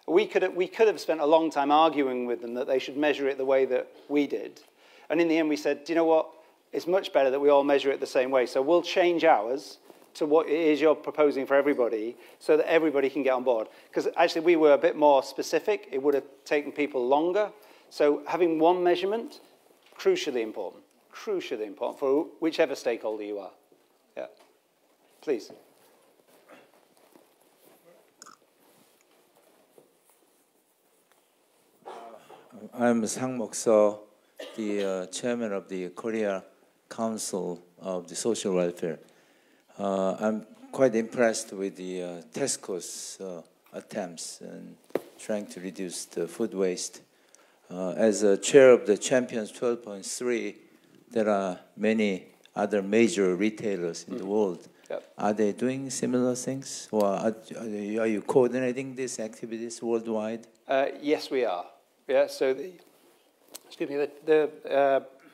We could have spent a long time arguing with them that they should measure it the way that we did. And in the end, we said, do you know what? It's much better that we all measure it the same way. So we'll change ours to what it is you're proposing for everybody so that everybody can get on board. Because actually, we were a bit more specific. It would have taken people longer. So having one measurement, crucially important for whichever stakeholder you are. Yeah, please. I'm Sang Mokso, the chairman of the Korea Council of the Social Welfare. I'm quite impressed with the Tesco's attempts in trying to reduce the food waste. As a chair of the Champions 12.3, there are many other major retailers in the world. Yep. Are they doing similar things, or are you coordinating these activities worldwide? Yes, we are. Yeah, so the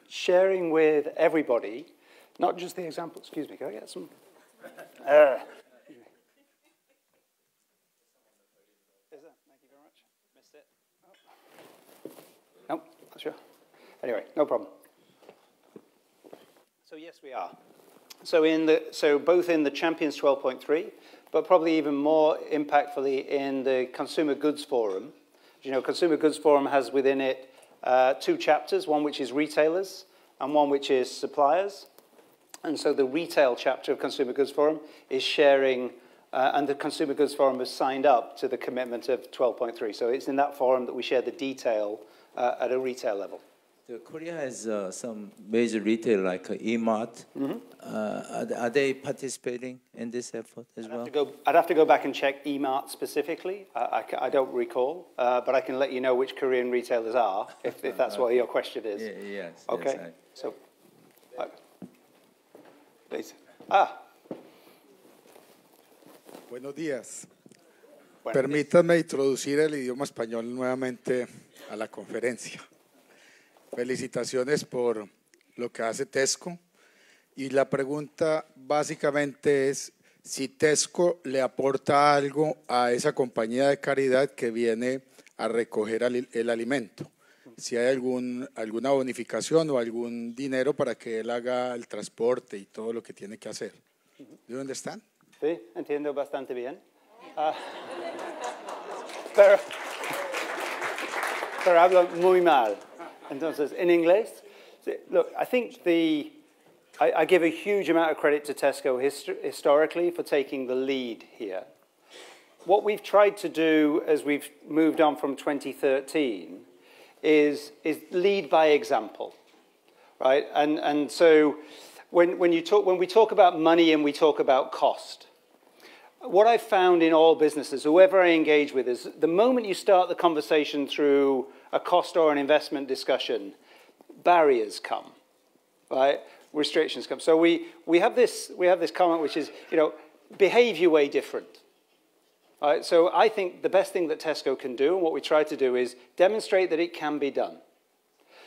sharing with everybody, not just the example. Excuse me, can I get some? Is that? Thank you very much. Missed it. Oh. No, not sure. Anyway, no problem. So yes, we are. So both in the Champions 12.3, but probably even more impactfully in the Consumer Goods Forum. You know, Consumer Goods Forum has within it two chapters, one which is retailers and one which is suppliers. And so the retail chapter of Consumer Goods Forum is sharing, and the Consumer Goods Forum has signed up to the commitment of 12.3. So it's in that forum that we share the detail at a retail level. Korea has some major retail like E-Mart. Are they participating in this effort as well? I'd have to go back and check E-Mart specifically. I don't recall, but I can let you know which Korean retailers are, if that's what your question is. Yes. Okay. Yes, So, please. Buenos días. Bueno, Permítanme introducir el idioma español nuevamente a la conferencia. Felicitaciones por lo que hace Tesco. Y la pregunta básicamente es si Tesco le aporta algo a esa compañía de caridad que viene a recoger el alimento. Si hay alguna bonificación o algún dinero para que él haga el transporte y todo lo que tiene que hacer. ¿De dónde están? Sí, entiendo bastante bien. Pero hablo muy mal. Entonces, in inglés, look, I think I give a huge amount of credit to Tesco historically for taking the lead here. What we've tried to do as we've moved on from 2013 is lead by example, right? And so when we talk about money and we talk about cost, what I've found in all businesses, whoever I engage with, is the moment you start the conversation through a cost or an investment discussion, barriers come, right? Restrictions come. So we have this comment which is, you know, behave your way different. Right? So I think the best thing that Tesco can do, and what we try to do, is demonstrate that it can be done.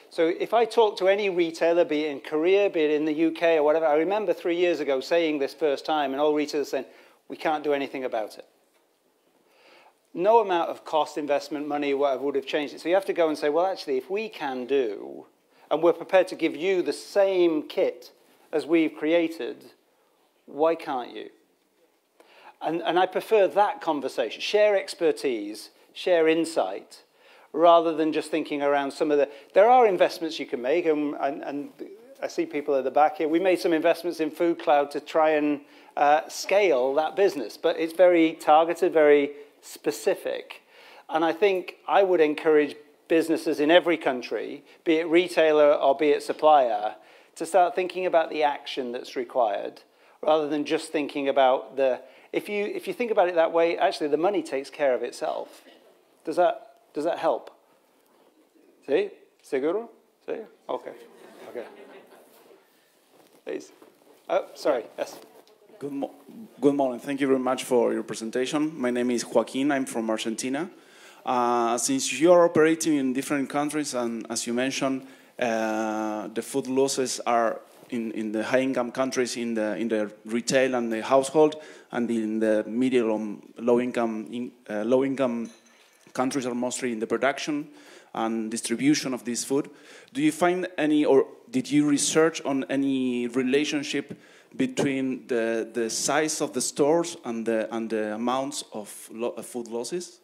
So if I talk to any retailer, be it in Korea, be it in the UK or whatever, I remember 3 years ago saying this first time, and all retailers saying, we can't do anything about it. No amount of cost, investment, money, whatever would have changed it. So you have to go and say, well, actually, if we can do, and we're prepared to give you the same kit as we've created, why can't you? And I prefer that conversation. Share expertise, share insight, rather than just thinking around some of the... There are investments you can make, and I see people at the back here. We made some investments in Food Cloud to try and scale that business, but it's very targeted, very specific. And I think I would encourage businesses in every country, be it retailer or be it supplier, to start thinking about the action that's required, rather than just thinking about the... If you think about it that way, actually the money takes care of itself. Does that help? ¿Sí? ¿Seguro? ¿Sí? Okay. Please. Oh, sorry. Yes. Good morning. Thank you very much for your presentation. My name is Joaquin. I'm from Argentina. Since you are operating in different countries, and as you mentioned, the food losses are in the high-income countries, in the retail and the household, and in the medium low-income countries are mostly in the production and distribution of this food. Do you find any, or did you research on any relationship between the size of the stores and the amounts of food losses?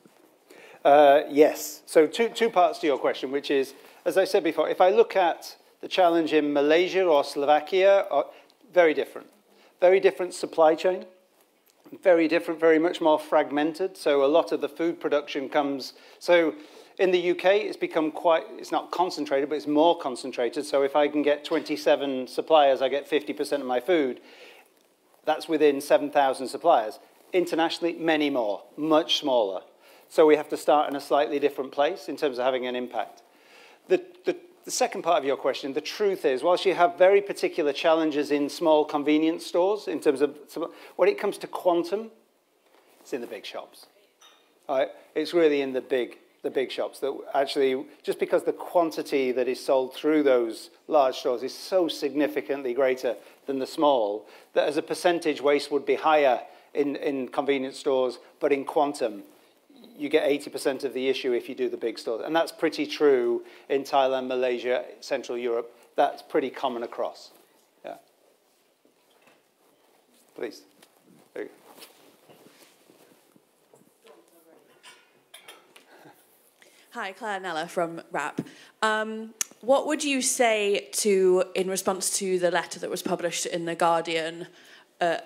Yes. So two parts to your question, which is, as I said before, if I look at the challenge in Malaysia or Slovakia, very different. Very different supply chain. Very different, very much more fragmented. So a lot of the food production comes... So in the UK, it's become quite... It's not concentrated, but it's more concentrated. So if I can get 27 suppliers, I get 50% of my food. That's within 7,000 suppliers. Internationally, many more, much smaller. So we have to start in a slightly different place in terms of having an impact. The second part of your question, the truth is, whilst you have very particular challenges in small convenience stores, in terms of, when it comes to quantum, it's in the big shops. It's really in the big shops that actually, just because the quantity that is sold through those large stores is so significantly greater than the small, that as a percentage, waste would be higher in convenience stores, but in quantum, you get 80% of the issue if you do the big stores. And that's pretty true in Thailand, Malaysia, Central Europe. That's pretty common across. Yeah. Please. There you go. Hi, Claire Nella from RAP. What would you say in response to the letter that was published in The Guardian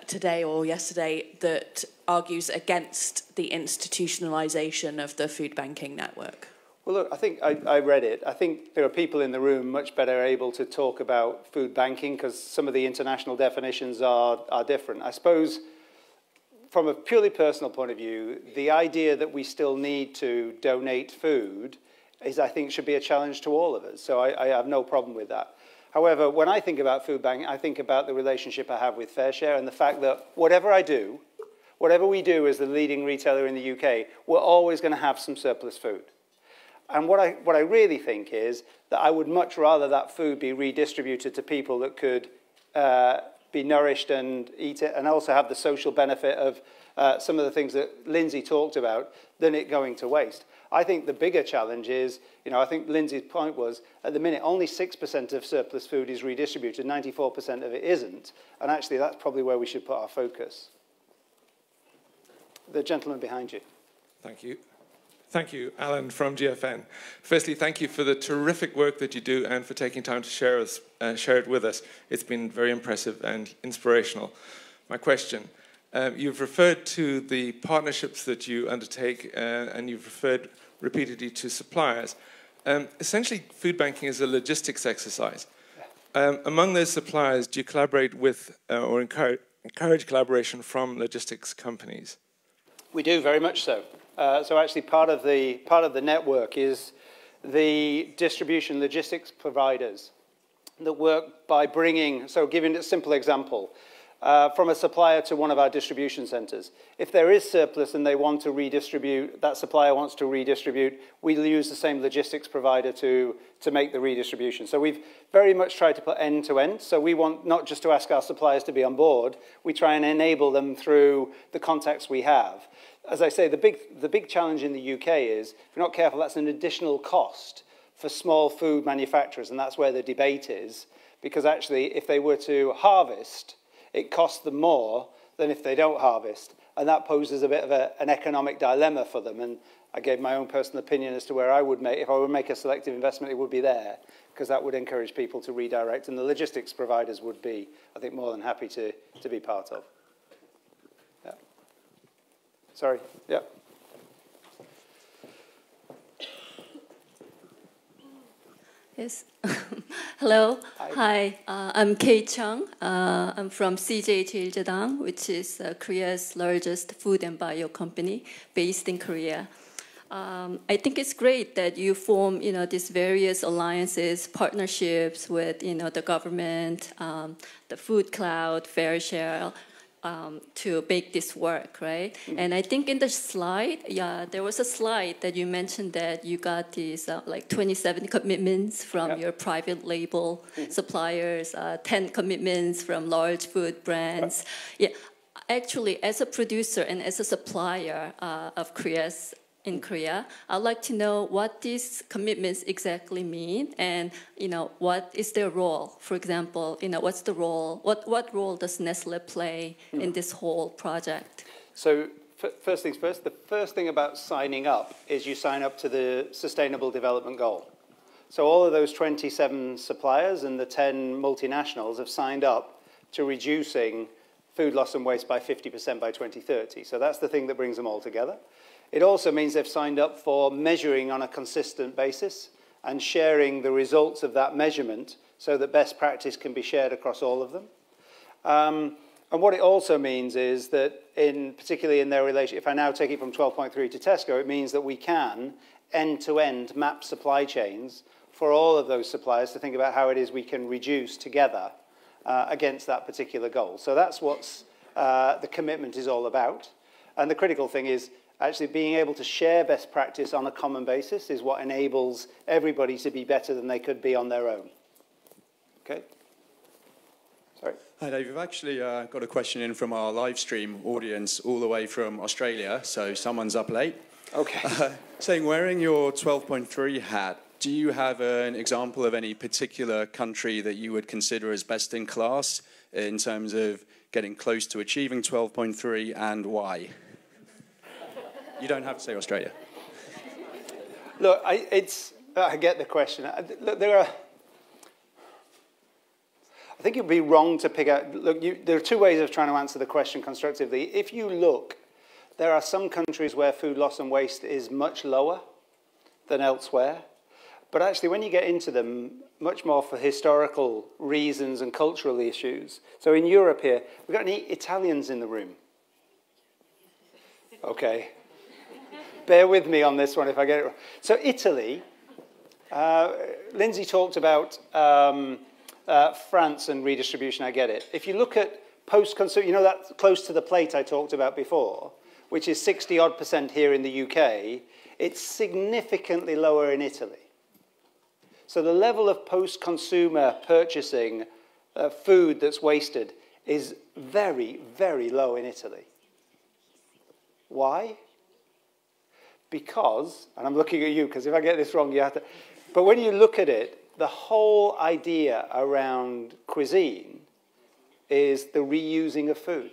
today or yesterday that argues against the institutionalisation of the food banking network? Well, look, I think I read it. I think there are people in the room much better able to talk about food banking because some of the international definitions are different. I suppose from a purely personal point of view, the idea that we still need to donate food is, I think, should be a challenge to all of us. So I have no problem with that. However, when I think about food banking, I think about the relationship I have with Fair Share and the fact that whatever we do as the leading retailer in the UK, we're always going to have some surplus food. And what I really think is that I would much rather that food be redistributed to people that could be nourished and eat it and also have the social benefit of some of the things that Lindsay talked about than it going to waste. I think the bigger challenge is, I think Lindsay's point was, at the minute, only 6% of surplus food is redistributed, 94% of it isn't. And actually, that's probably where we should put our focus. The gentleman behind you. Thank you. Thank you, Alan from GFN. Firstly, thank you for the terrific work that you do and for taking time to share it with us. It's been very impressive and inspirational. My question, you've referred to the partnerships that you undertake and you've referred repeatedly to suppliers. Essentially, food banking is a logistics exercise. Among those suppliers, do you collaborate with or encourage collaboration from logistics companies? We do, very much so. So actually part of the network is the distribution logistics providers that work by bringing, so giving a simple example, from a supplier to one of our distribution centres. If there is surplus and they want to redistribute, that supplier wants to redistribute, we'll use the same logistics provider to make the redistribution. So we've very much tried to put end-to-end. So we want not just to ask our suppliers to be on board, we try and enable them through the contacts we have. As I say, the big challenge in the UK is, if you're not careful, that's an additional cost for small food manufacturers, and that's where the debate is, because actually, if they were to harvest, it costs them more than if they don't harvest, and that poses a bit of an economic dilemma for them, and I gave my own personal opinion as to where I would make, if I would make a selective investment, it would be there, because that would encourage people to redirect, and the logistics providers would be, I think, more than happy to be part of. Sorry, yeah. Yes. Hello. Hi. I'm Kate Chung. I'm from CJ Jeiljedang, which is Korea's largest food and bio company based in Korea. I think it's great that you form, these various alliances, partnerships with, the government, the food cloud, Fair Share, to make this work, right? Mm-hmm. And I think in the slide, there was a slide that you mentioned that you got these like 27 commitments from your private label suppliers, 10 commitments from large food brands. Yeah, actually, as a producer and as a supplier of Korea's in Korea. I'd like to know what these commitments exactly mean, and what is their role. For example, what's the role? What role does Nestle play in this whole project? So first things first. The first thing about signing up is you sign up to the Sustainable Development Goal. So all of those 27 suppliers and the 10 multinationals have signed up to reducing food loss and waste by 50% by 2030. So that's the thing that brings them all together. It also means they've signed up for measuring on a consistent basis and sharing the results of that measurement so that best practice can be shared across all of them. And what it also means is that, particularly in their relation, if I now take it from 12.3 to Tesco, it means that we can end-to-end map supply chains for all of those suppliers to think about how it is we can reduce together against that particular goal. So that's what the commitment is all about. And the critical thing is actually being able to share best practice on a common basis is what enables everybody to be better than they could be on their own. Okay? Sorry. Hi Dave, we've actually got a question in from our live stream audience all the way from Australia, so someone's up late. Okay. Saying, wearing your 12.3 hat, do you have an example of any particular country that you would consider as best in class in terms of getting close to achieving 12.3, and why? You don't have to say Australia. Look, I get the question. Look, I think it would be wrong to pick out. Look, there are two ways of trying to answer the question constructively. If you look, there are some countries where food loss and waste is much lower than elsewhere. But actually, when you get into them, much more for historical reasons and cultural issues. So in Europe here, we've got any Italians in the room? Okay. Bear with me on this one if I get it wrong. So Italy, Lindsay talked about France and redistribution, I get it. If you look at post-consumer, that close to the plate I talked about before, which is 60-odd% here in the UK, it's significantly lower in Italy. So the level of post-consumer purchasing food that's wasted is very, very low in Italy. Why? Because, and I'm looking at you, because if I get this wrong, you have to... But when you look at it, the whole idea around cuisine is the reusing of food.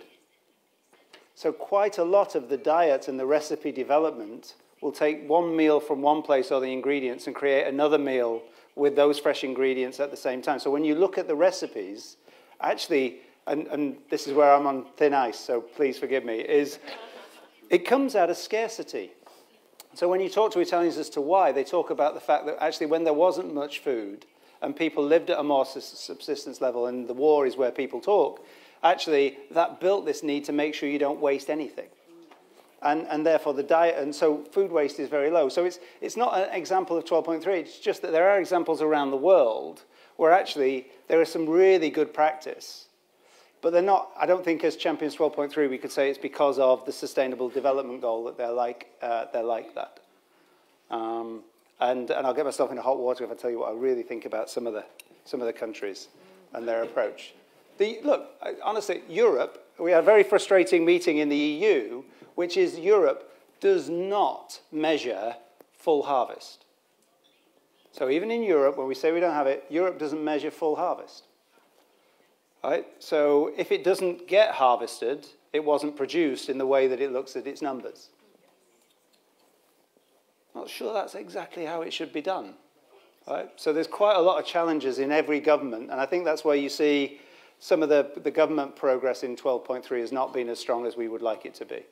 So quite a lot of the diet and the recipe development will take one meal from one place or the ingredients and create another meal with those fresh ingredients at the same time. So when you look at the recipes, actually, and this is where I'm on thin ice, so please forgive me, is it comes out of scarcity. So when you talk to Italians as to why, they talk about the fact that actually when there wasn't much food and people lived at a more subsistence level, and the war is where people talk, actually that built this need to make sure you don't waste anything. And therefore the diet, and so food waste is very low. So it's not an example of 12.3, it's just that there are examples around the world where actually there is some really good practice. But they're not, I don't think as Champions 12.3 we could say it's because of the Sustainable Development Goal that they're like that. And I'll get myself into hot water if I tell you what I really think about some of the countries and their approach. Look, honestly, Europe, we had a very frustrating meeting in the EU, which is Europe does not measure full harvest. So even in Europe, when we say we don't have it, Europe doesn't measure full harvest. Right? So if it doesn't get harvested, it wasn't produced in the way that it looks at its numbers. Not sure that's exactly how it should be done. Right? So there's quite a lot of challenges in every government, and I think that's where you see some of the government progress in 12.3 has not been as strong as we would like it to be.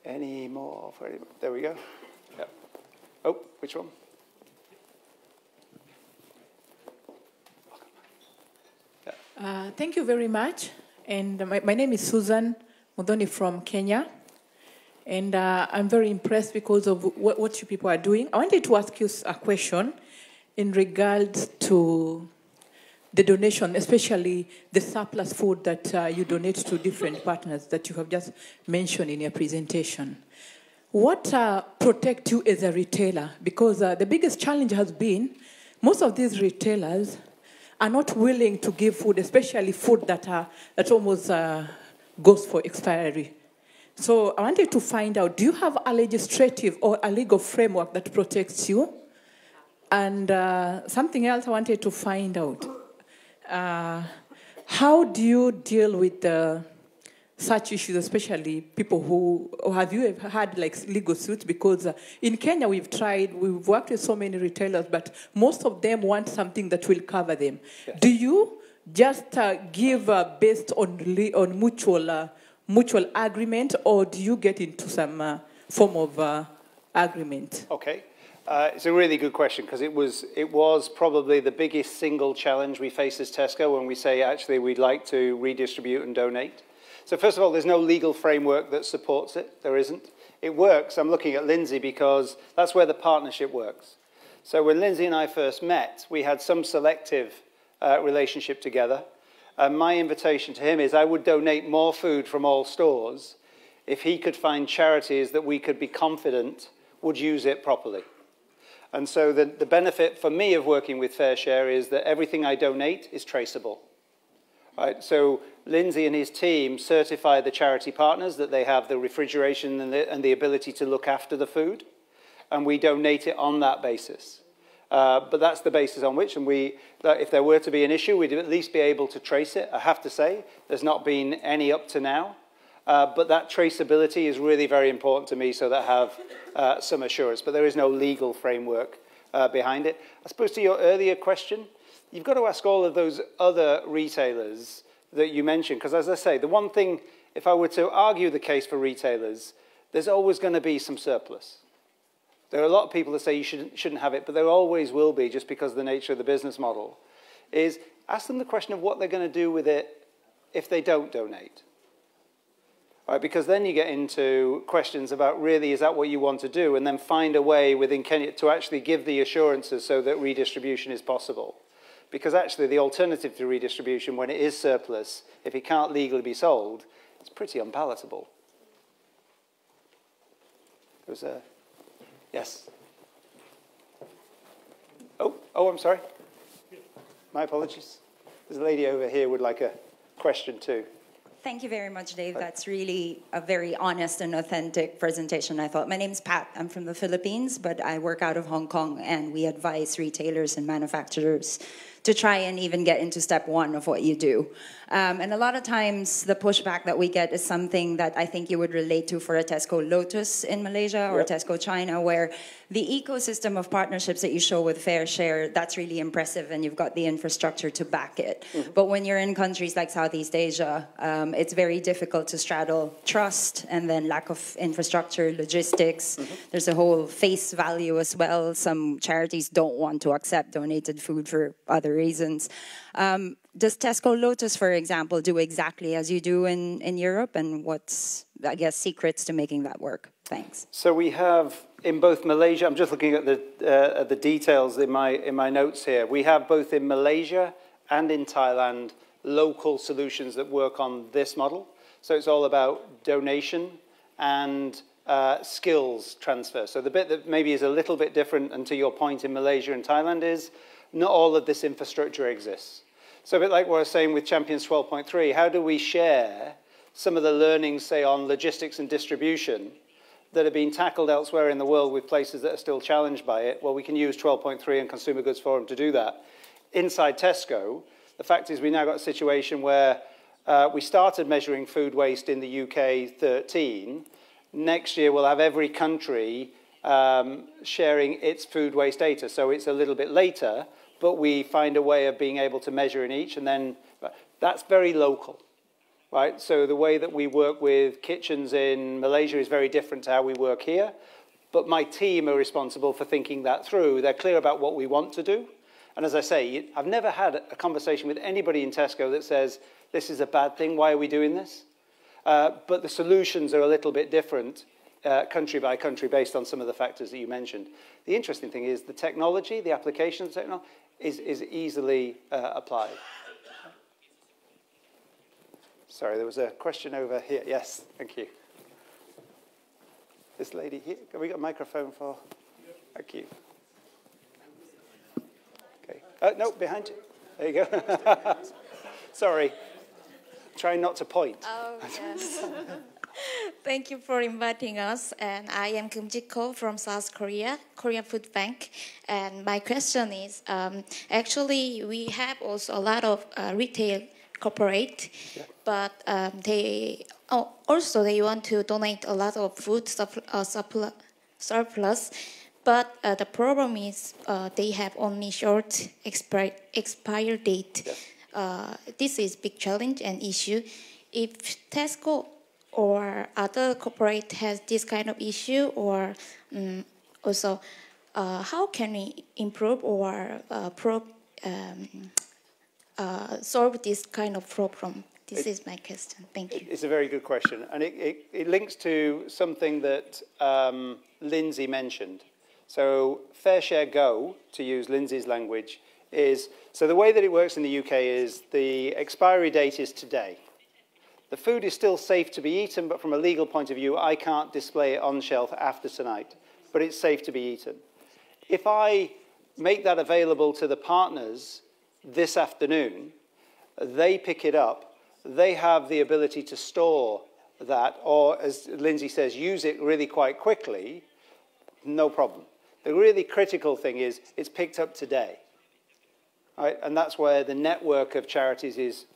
Any more? There we go. Yep. Oh, which one? Thank you very much. And my name is Susan Modoni from Kenya. And I'm very impressed because of what you people are doing. I wanted to ask you a question in regards to the donation, especially the surplus food that you donate to different partners that you have just mentioned in your presentation. What protects you as a retailer? Because the biggest challenge has been most of these retailers are not willing to give food, especially food that almost goes for expiry. So I wanted to find out, do you have a legislative or a legal framework that protects you? And something else I wanted to find out. How do you deal with such issues, especially people who, or have you ever had like legal suits? Because in Kenya we've worked with so many retailers, but most of them want something that will cover them. Yes. Do you just give based on mutual agreement, or do you get into some form of agreement? Okay. It's a really good question, because it was probably the biggest single challenge we face as Tesco when we say, actually, we'd like to redistribute and donate. So first of all, there's no legal framework that supports it. There isn't. It works. I'm looking at Lindsay because that's where the partnership works. So when Lindsay and I first met, we had some selective relationship together. And my invitation to him is I would donate more food from all stores if he could find charities that we could be confident would use it properly. And so the benefit for me of working with Fair Share is that everything I donate is traceable. Right? So Lindsay and his team certify the charity partners that they have the refrigeration and the ability to look after the food, and we donate it on that basis. But that's the basis on which, and if there were to be an issue, we'd at least be able to trace it. I have to say, there's not been any up to now, but that traceability is really very important to me, so that I have some assurance. But there is no legal framework behind it. I suppose to your earlier question, you've got to ask all of those other retailers that you mentioned, because as I say, the one thing, if I were to argue the case for retailers, there's always going to be some surplus. There are a lot of people that say you shouldn't have it, but there always will be, just because of the nature of the business model. Is ask them the question of what they're going to do with it if they don't donate. Right, because then you get into questions about, really, is that what you want to do? And then find a way within Kenya to actually give the assurances so that redistribution is possible. Because actually the alternative to redistribution, when it is surplus, if it can't legally be sold, it's pretty unpalatable. There's a... Yes. Oh, I'm sorry. My apologies. There's a lady over here would like a question too. Thank you very much, Dave. That's really a very honest and authentic presentation, I thought. My name's Pat. I'm from the Philippines, but I work out of Hong Kong, and we advise retailers and manufacturers to try and even get into step one of what you do. And a lot of times the pushback that we get is something that I think you would relate to for a Tesco Lotus in Malaysia or Tesco China, where the ecosystem of partnerships that you show with Fair Share, that's really impressive, and you've got the infrastructure to back it. Mm-hmm. But when you're in countries like Southeast Asia, it's very difficult to straddle trust and then lack of infrastructure, logistics. Mm-hmm. There's a whole face value as well. Some charities don't want to accept donated food for other reasons. Does Tesco Lotus, for example, do exactly as you do in Europe? And what's, I guess, secrets to making that work? Thanks. So we have in both Malaysia, I'm just looking at the details in my notes here. We have both in Malaysia and in Thailand local solutions that work on this model. So it's all about donation and skills transfer. So the bit that maybe is a little bit different, and to your point in Malaysia and Thailand, is not all of this infrastructure exists. So a bit like what I was saying with Champions 12.3, how do we share some of the learnings, say, on logistics and distribution that are being tackled elsewhere in the world with places that are still challenged by it? Well, we can use 12.3 and Consumer Goods Forum to do that. Inside Tesco, the fact is we now got a situation where we started measuring food waste in the UK 13. Next year, we'll have every country sharing its food waste data. So it's a little bit later, but we find a way of being able to measure in each, and then that's very local, right? So the way that we work with kitchens in Malaysia is very different to how we work here, but my team are responsible for thinking that through. They're clear about what we want to do, and as I say, I've never had a conversation with anybody in Tesco that says, this is a bad thing, why are we doing this? But the solutions are a little bit different country by country based on some of the factors that you mentioned. The interesting thing is the technology, the application of the technology, is easily applied. Sorry, there was a question over here. Yes, thank you. This lady here, have we got a microphone for? Thank you. Okay. No, behind you. There you go. Sorry. Trying not to point. Oh, yes. Thank you for inviting us. And I am Kim Ji-ko from South Korea, Korean Food Bank. And my question is, actually, we have also a lot of retail corporate, but they want to donate a lot of food surplus. But the problem is they have only short expire date. This is big challenge and issue. If Tesco or other corporate has this kind of issue, or also how can we improve or solve this kind of problem? This is my question. Thank you. It's a very good question, and it links to something that Lindsay mentioned. So Fair Share Go, to use Lindsay's language, is, so the way that it works in the UK is the expiry date is today. The food is still safe to be eaten, but from a legal point of view, I can't display it on shelf after tonight, but it's safe to be eaten. If I make that available to the partners this afternoon, they pick it up, they have the ability to store that, or as Lindsay says, use it really quite quickly, no problem. The really critical thing is it's picked up today. Right? And that's where the network of charities is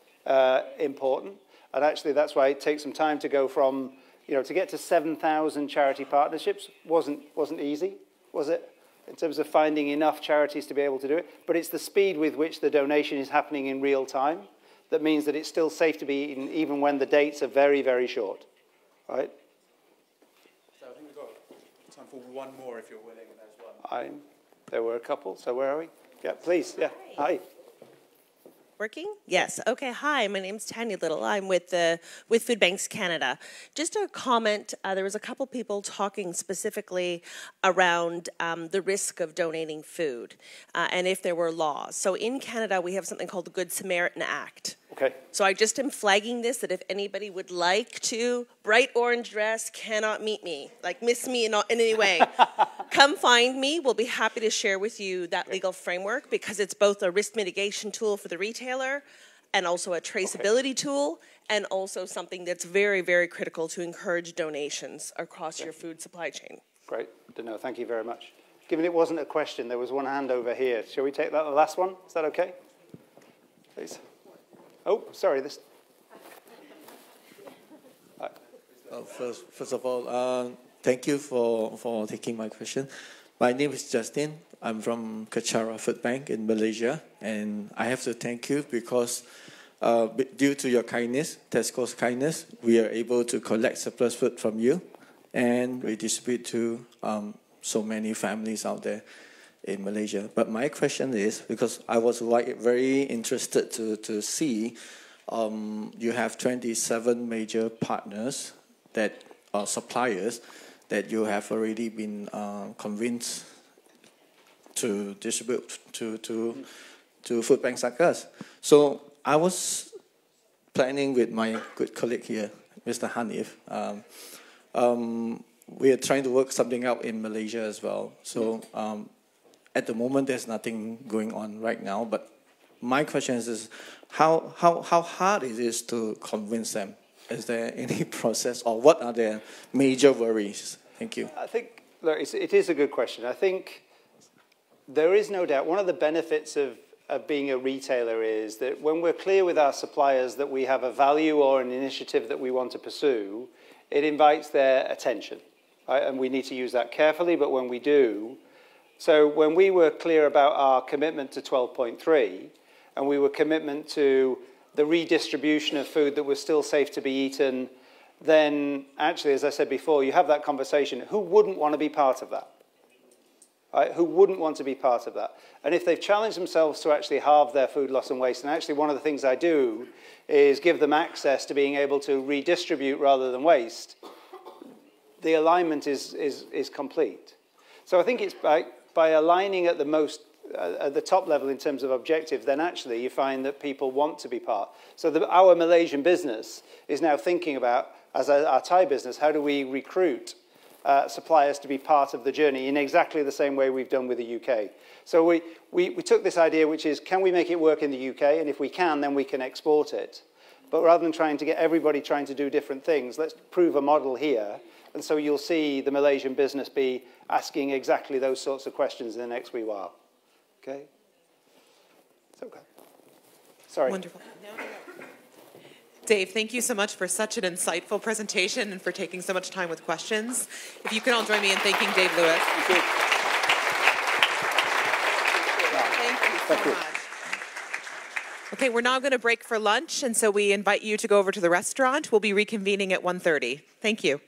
important. And actually, that's why it takes some time to go from, to get to 7,000 charity partnerships wasn't easy, was it? In terms of finding enough charities to be able to do it. But it's the speed with which the donation is happening in real time that means that it's still safe to be eaten even when the dates are very, very short. Right? So I think we've got time for one more if you're willing. And there's one. There were a couple. So where are we? Yeah, please. Yeah. Hi. Working? Yes. Okay. Hi, my name's Tanya Little. I'm with Food Banks Canada. Just a comment. There was a couple people talking specifically around the risk of donating food and if there were laws. So in Canada, we have something called the Good Samaritan Act. Okay. So I just am flagging this, that if anybody would like to, bright orange dress, cannot meet me, like miss me in any way, come find me. We'll be happy to share with you that legal framework because it's both a risk mitigation tool for the retailer and also a traceability tool and also something that's very, very critical to encourage donations across your food supply chain. Great. No, thank you very much. Given it wasn't a question, there was one hand over here. Shall we take that, the last one? Is that okay? Please. Oh, sorry. This. First of all, thank you for taking my question. My name is Justin. I'm from Kechara Food Bank in Malaysia, and I have to thank you because due to your kindness, Tesco's kindness, we are able to collect surplus food from you and redistribute to so many families out there in Malaysia. But my question is, because I was very interested to see you have 27 major partners that are suppliers that you have already been convinced to distribute to food banks like us. So I was planning with my good colleague here, Mr. Hanif. We are trying to work something out in Malaysia as well. So at the moment, there's nothing going on right now. But my question is how hard it is to convince them? Is there any process, or what are their major worries? Thank you. I think, look, it is a good question. I think there is no doubt one of the benefits of being a retailer is that when we're clear with our suppliers that we have a value or an initiative that we want to pursue, it invites their attention. Right? And we need to use that carefully, but when we do, so when we were clear about our commitment to 12.3, and we were commitment to the redistribution of food that was still safe to be eaten, then actually, as I said before, you have that conversation. Who wouldn't want to be part of that? Right? Who wouldn't want to be part of that? And if they've challenged themselves to actually halve their food loss and waste, and actually one of the things I do is give them access to being able to redistribute rather than waste, the alignment is complete. So I think it's by aligning at the top level in terms of objectives, then actually you find that people want to be part. So our Malaysian business is now thinking about, as our Thai business, how do we recruit suppliers to be part of the journey in exactly the same way we've done with the UK. So we took this idea, which is, can we make it work in the UK? And if we can, then we can export it. But rather than trying to get everybody trying to do different things, let's prove a model here. And so you'll see the Malaysian business be asking exactly those sorts of questions in the next wee while. Okay? It's okay. Sorry. Wonderful. Dave, thank you so much for such an insightful presentation and for taking so much time with questions. If you can all join me in thanking Dave Lewis. Thank you. Thank you so much. Okay, we're now going to break for lunch, and so we invite you to go over to the restaurant. We'll be reconvening at 1:30. Thank you.